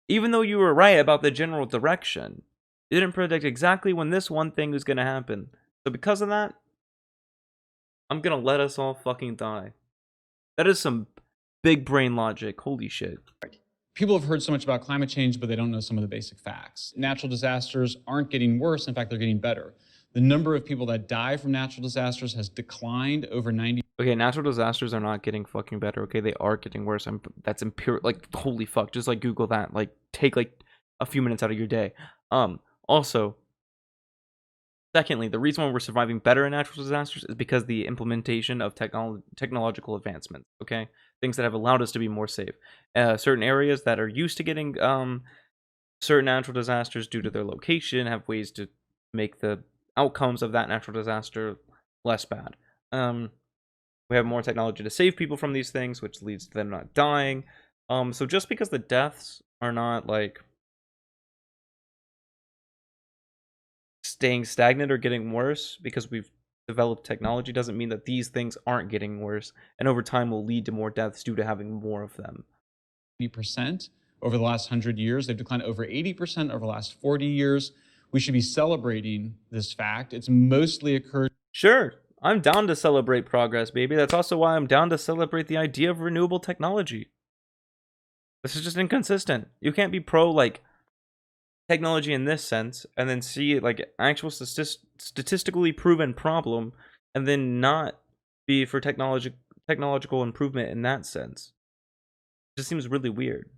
S1: Even though you were right about the general direction, you didn't predict exactly when this one thing was going to happen. So because of that, I'm going to let us all fucking die. That is some big brain logic. Holy shit.
S2: People have heard so much about climate change, but they don't know some of the basic facts. Natural disasters aren't getting worse. In fact, they're getting better. The number of people that die from natural disasters has declined over 90%.
S1: Okay, natural disasters are not getting fucking better. Okay, they are getting worse. That's empirical. Like, holy fuck. Just, like, Google that. Like, take, like, a few minutes out of your day. Also, secondly, the reason why we're surviving better in natural disasters is because the implementation of technological advancements, okay? Things that have allowed us to be more safe. Certain areas that are used to getting certain natural disasters due to their location have ways to make the outcomes of that natural disaster less bad. We have more technology to save people from these things, which leads to them not dying. So just because the deaths are not, like, staying stagnant or getting worse because we've developed technology doesn't mean that these things aren't getting worse, and over time will lead to more deaths due to having more of them.
S2: 80% over the last 100 years. They've declined over 80% over the last 40 years. We should be celebrating this fact. It's mostly occurred.
S1: Sure, I'm down to celebrate progress, baby. That's also why I'm down to celebrate the idea of renewable technology. This is just inconsistent. You can't be pro, like, technology in this sense, and then see, like, actual statistically proven problem, and then not be for technological improvement in that sense. It just seems really weird.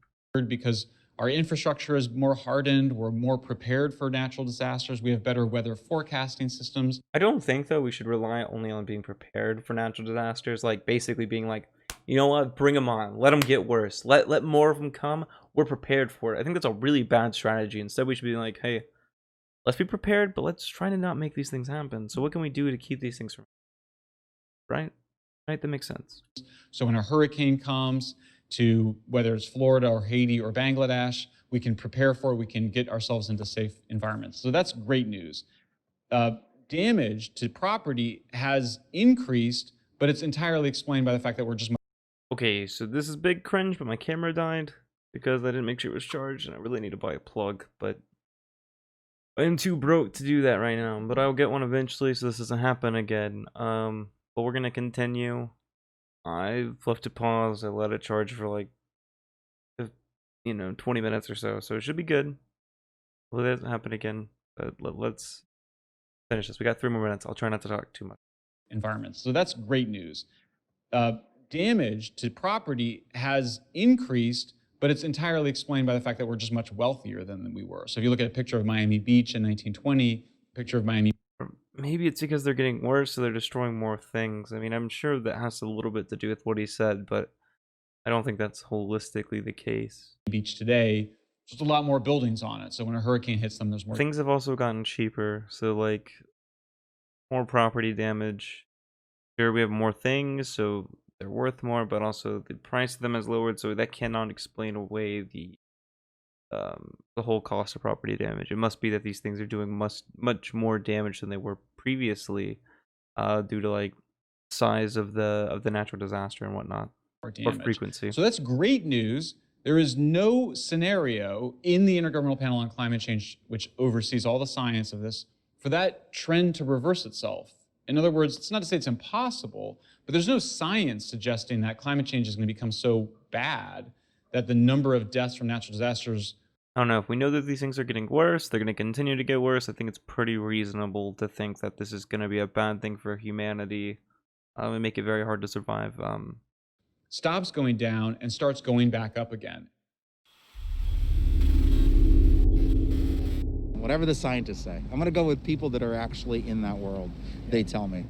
S2: Because our infrastructure is more hardened, we're more prepared for natural disasters, we have better weather forecasting systems.
S1: I don't think, though, we should rely only on being prepared for natural disasters, like basically being like, you know what, bring them on, let them get worse, let more of them come, we're prepared for it. I think that's a really bad strategy. Instead, we should be like, hey, let's be prepared, but let's try to not make these things happen. So what can we do to keep these things from, right? Right, that makes sense.
S2: So when a hurricane comes to whether it's Florida or Haiti or Bangladesh, we can prepare for it, we can get ourselves into safe environments. So that's great news. Damage to property has increased, but it's entirely explained by the fact that we're just...
S1: Okay, so this is big cringe, but my camera died because I didn't make sure it was charged, and I really need to buy a plug, but I'm too broke to do that right now, but I'll get one eventually so this doesn't happen again. But we're gonna continue. I left it pause, I let it charge for like, 20 minutes or so, so it should be good. Well, that doesn't happen again, but let's finish this. We got 3 more minutes. I'll try not to talk too much.
S2: Environments. So that's great news. Damage to property has increased, but it's entirely explained by the fact that we're just much wealthier than we were. So if you look at a picture of Miami Beach in 1920, picture of Miami...
S1: Maybe it's because they're getting worse, so they're destroying more things. I mean, I'm sure that has a little bit to do with what he said, but I don't think that's holistically the case.
S2: Beach today, just a lot more buildings on it. So when a hurricane hits them, there's more...
S1: Things have also gotten cheaper, so like more property damage. Sure, we have more things, so they're worth more, but also the price of them has lowered, so that cannot explain away the whole cost of property damage. It must be that these things are doing much more damage than they were previously, due to like size of the natural disaster and whatnot, or frequency.
S2: So that's great news. There is no scenario in the Intergovernmental Panel on Climate Change, which oversees all the science of this, for that trend to reverse itself. In other words, it's not to say it's impossible, but there's no science suggesting that climate change is going to become so bad that the number of deaths from natural disasters...
S1: I don't know. If we know that these things are getting worse, they're going to continue to get worse, I think it's pretty reasonable to think that this is going to be a bad thing for humanity and make it very hard to survive.
S2: Stops going down and starts going back up again.
S17: Whatever the scientists say. I'm going to go with people that are actually in that world. They tell me.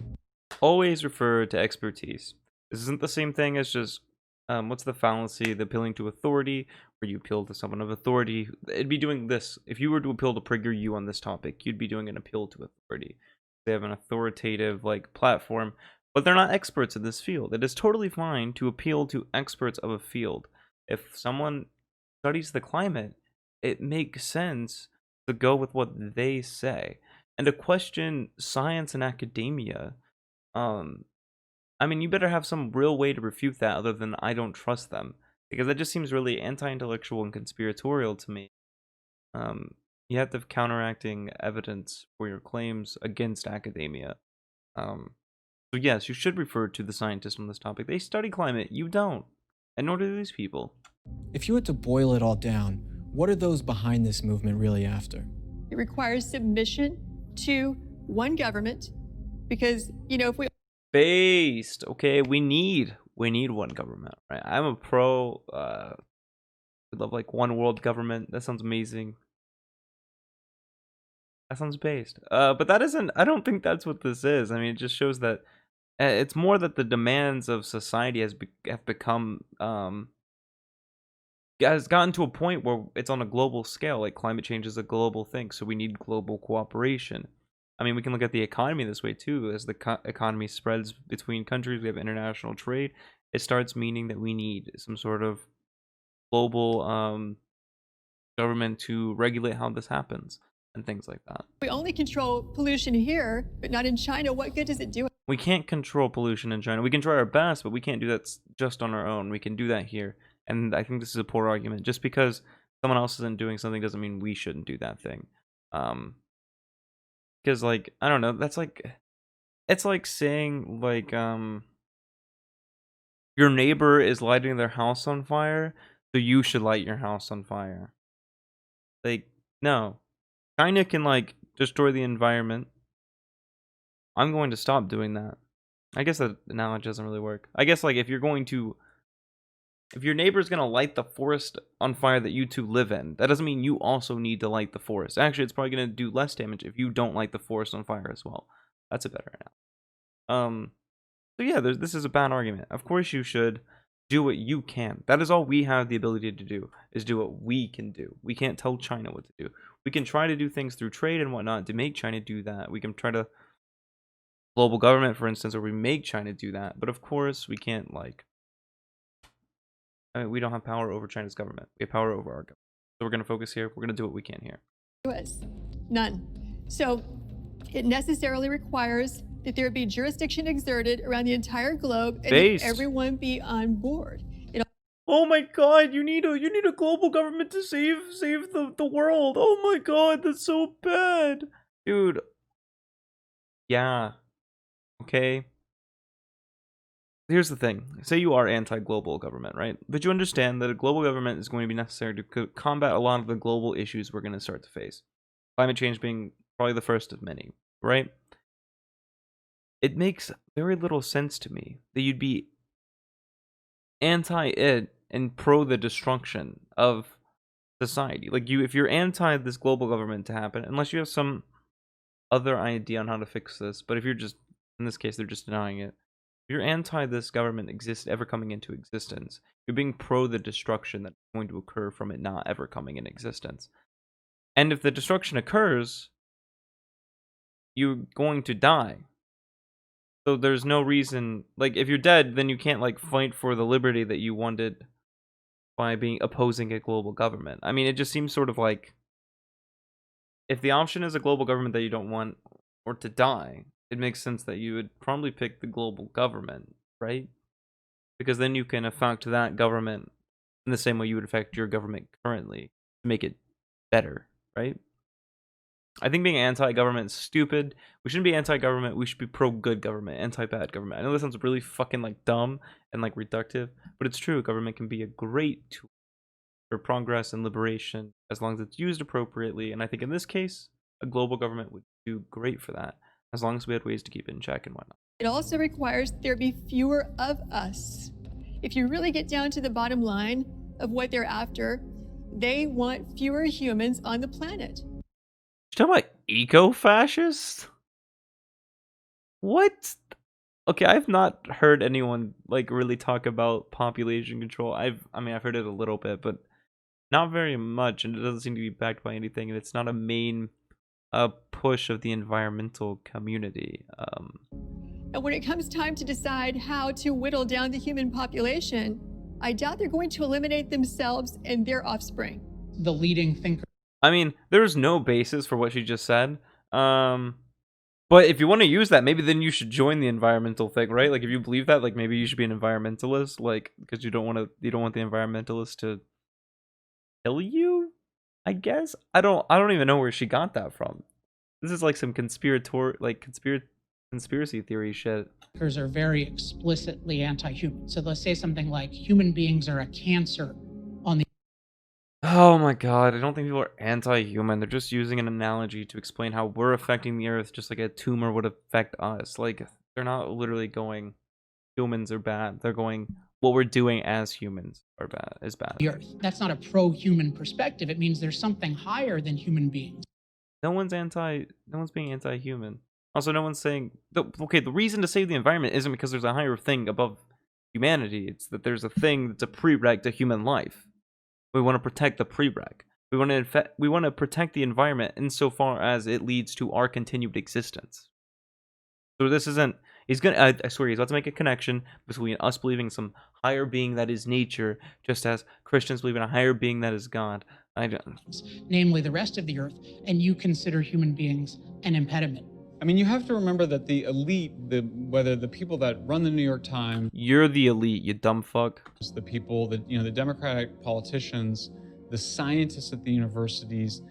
S1: Always refer to expertise. This isn't the same thing as just, what's the fallacy, the appealing to authority, where you appeal to someone of authority. It'd be doing this. If you were to appeal to PragerU on this topic, you'd be doing an appeal to authority. They have an authoritative, like, platform, but they're not experts in this field. It is totally fine to appeal to experts of a field. If someone studies the climate, it makes sense to go with what they say. And to question science and academia, I mean, you better have some real way to refute that other than I don't trust them. Because that just seems really anti-intellectual and conspiratorial to me. You have to have counteracting evidence for your claims against academia. So yes, you should refer to the scientists on this topic. They study climate, you don't. And nor do these people.
S5: If you had to boil it all down, what are those behind this movement really after?
S3: It requires submission to one government because, if we...
S1: Based, okay, we need one government, right? I'm a pro, we love like one world government. That sounds amazing. That sounds based. But that isn't, I don't think that's what this is. I mean, it just shows that it's more that the demands of society have become, has gotten to a point where it's on a global scale. Like climate change is a global thing, so we need global cooperation. I mean, we can look at the economy this way too. As the economy spreads between countries, we have international trade. It starts meaning that we need some sort of global government to regulate how this happens and things like that.
S3: We only control pollution here, but not in China. What good does it do?
S1: We can't control pollution in China. We can try our best, but we can't do that just on our own. We can do that here. And I think this is a poor argument. Just because someone else isn't doing something doesn't mean we shouldn't do that thing. Because, like, I don't know, that's like, it's like saying, like, your neighbor is lighting their house on fire, so you should light your house on fire. Like, no. China can, like, destroy the environment. I'm going to stop doing that. I guess that analogy doesn't really work. I guess, like, if your neighbor's gonna light the forest on fire that you two live in, that doesn't mean you also need to light the forest. Actually, it's probably gonna do less damage if you don't light the forest on fire as well. That's a better analogy. So yeah, this is a bad argument. Of course you should do what you can. That is all we have the ability to do, is do what we can do. We can't tell China what to do. We can try to do things through trade and whatnot to make China do that. We can try to global government, for instance, where we make China do that. But of course, we can't, like, I mean, we don't have power over China's government. We have power over our government. So we're going to focus here. We're going to do what we can here.
S3: None. So it necessarily requires that there be jurisdiction exerted around the entire globe and that everyone be on board.
S1: Oh my god, you need a global government to save the world. Oh my god, that's so bad. Dude. Yeah. Okay. Here's the thing. Say you are anti-global government, right? But you understand that a global government is going to be necessary to combat a lot of the global issues we're going to start to face. Climate change being probably the first of many, right? It makes very little sense to me that you'd be anti-it and pro the destruction of society. Like, if you're anti this global government to happen, unless you have some other idea on how to fix this, but if you're just, in this case, they're just denying it. If you're anti this government ever coming into existence, you're being pro the destruction that's going to occur from it not ever coming in existence. And if the destruction occurs, you're going to die. So there's no reason, like, if you're dead, then you can't, like, fight for the liberty that you wanted by opposing a global government. I mean, it just seems sort of like, if the option is a global government that you don't want, or to die, it makes sense that you would probably pick the global government, right? Because then you can affect that government in the same way you would affect your government currently to make it better, right? I think being anti-government is stupid. We shouldn't be anti-government. We should be pro-good government, anti-bad government. I know this sounds really fucking, like, dumb and, like, reductive, but it's true. Government can be a great tool for progress and liberation as long as it's used appropriately. And I think in this case, a global government would do great for that, as long as we had ways to keep it in check and whatnot.
S3: It also requires there be fewer of us. If you really get down to the bottom line of what they're after, they want fewer humans on the planet.
S1: You talking about eco-fascists? What? Okay, I've not heard anyone, like, really talk about population control. I mean, I've heard it a little bit, but not very much, and it doesn't seem to be backed by anything, and it's not a main push of the environmental community.
S3: And when it comes time to decide how to whittle down the human population, I doubt they're going to eliminate themselves and their offspring.
S4: The leading thinker.
S1: I mean, there's no basis for what she just said. But if you want to use that, maybe then you should join the environmental thing, right? Like, if you believe that, like, maybe you should be an environmentalist, like, because you don't want the environmentalists to kill you, I guess. I don't even know where she got that from. This is like some conspiracy theory shit.
S4: Thinkers are very explicitly anti-human. So they'll say something like, human beings are a cancer on the...
S1: Oh my god, I don't think people are anti-human. They're just using an analogy to explain how we're affecting the earth just like a tumor would affect us. Like, they're not literally going, humans are bad. They're going, what we're doing as humans is bad.
S4: The earth. That's not a pro-human perspective. It means there's something higher than human beings.
S1: No one's being anti-human. Also, no one's saying, okay, the reason to save the environment isn't because there's a higher thing above humanity. It's that there's a thing that's a prereq to human life. We want to protect the prereq. We want to protect the environment insofar as it leads to our continued existence. So this isn't, I swear he's about to make a connection between us believing some higher being that is nature, just as Christians believe in a higher being that is God.
S4: Namely the rest of the earth, and you consider human beings an impediment.
S2: I mean, you have to remember that the elite, whether the people that run the New York Times...
S1: You're the elite, you dumb fuck.
S2: The people that, the Democratic politicians, the scientists at the universities,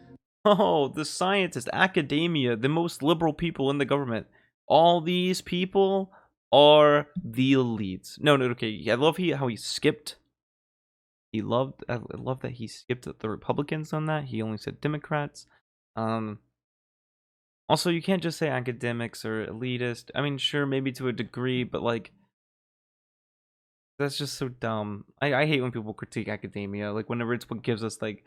S1: Oh, the scientists, academia, the most liberal people in the government. All these people are the elites. No, okay. I love how he skipped. I love that he skipped the Republicans on that. He only said Democrats. Also, you can't just say academics or elitist. I mean, sure, maybe to a degree, but like, that's just so dumb. I hate when people critique academia. Like, whenever it's what gives us like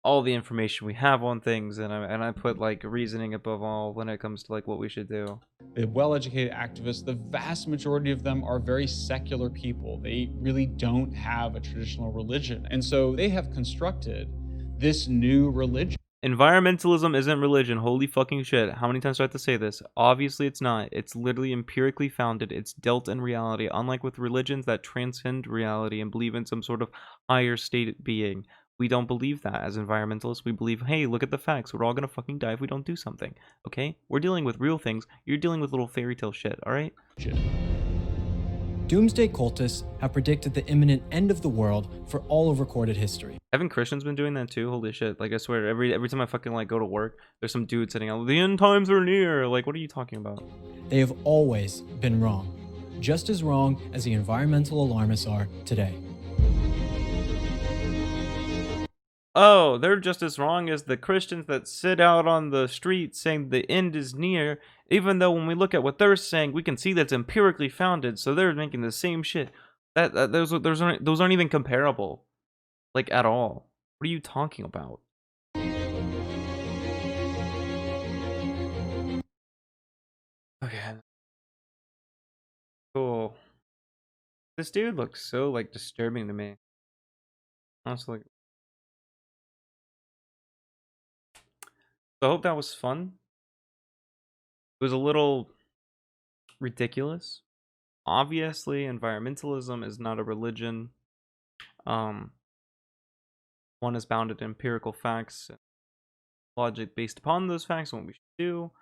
S1: all the information we have on things, and I put like reasoning above all when it comes to like what we should do.
S2: The well-educated activists, the vast majority of them are very secular people. They really don't have a traditional religion. And so they have constructed this new religion.
S1: Environmentalism isn't religion. Holy fucking shit. How many times do I have to say this? Obviously it's not. It's literally empirically founded. It's dealt in reality, unlike with religions that transcend reality and believe in some sort of higher state being. We don't believe that as environmentalists. We believe, hey, look at the facts. We're all gonna fucking die if we don't do something. Okay? We're dealing with real things. You're dealing with little fairy tale shit, alright?
S5: Doomsday cultists have predicted the imminent end of the world for all of recorded history.
S1: Haven't Christians been doing that too? Holy shit. Like, I swear, every time I fucking, like, go to work, there's some dude sitting out, the end times are near. Like, what are you talking about?
S5: They have always been wrong. Just as wrong as the environmental alarmists are today.
S1: Oh, they're just as wrong as the Christians that sit out on the street saying the end is near, even though when we look at what they're saying, we can see that's empirically founded, so they're making the same shit. Those aren't even comparable. Like, at all. What are you talking about? Okay. Cool. This dude looks so, like, disturbing to me. Honestly. So I hope that was fun. It was a little ridiculous. Obviously, environmentalism is not a religion. One is bounded in empirical facts, logic based upon those facts and what we should do.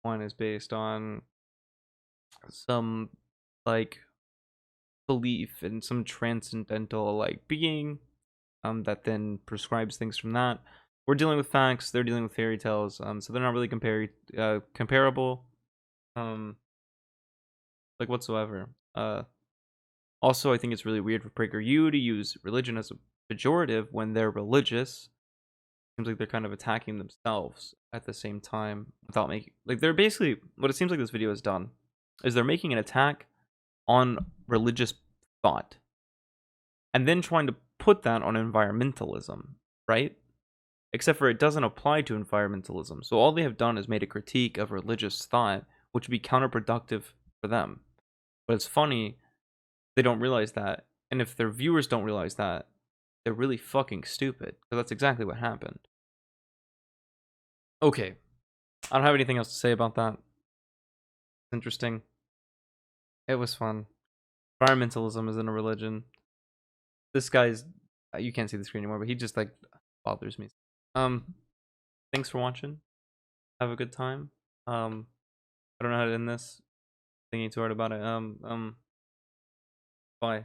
S1: One is based on some, like, belief in some transcendental, like, being that then prescribes things from that. We're dealing with facts, they're dealing with fairy tales, so they're not really comparable, like, whatsoever. Also, I think it's really weird for PragerU to use religion as a pejorative when they're religious. Seems like they're kind of attacking themselves at the same time without making, like, they're basically, what it seems like this video has done is they're making an attack on religious thought and then trying to put that on environmentalism, right? Except for it doesn't apply to environmentalism. So all they have done is made a critique of religious thought, which would be counterproductive for them. But it's funny, they don't realize that. And if their viewers don't realize that, they're really fucking stupid. Because that's exactly what happened. Okay. I don't have anything else to say about that. It's interesting. It was fun. Environmentalism isn't a religion. This guy's... You can't see the screen anymore, but he just, like, bothers me. Thanks for watching. Have a good time. I don't know how to end this. Thinking too hard about it. Bye.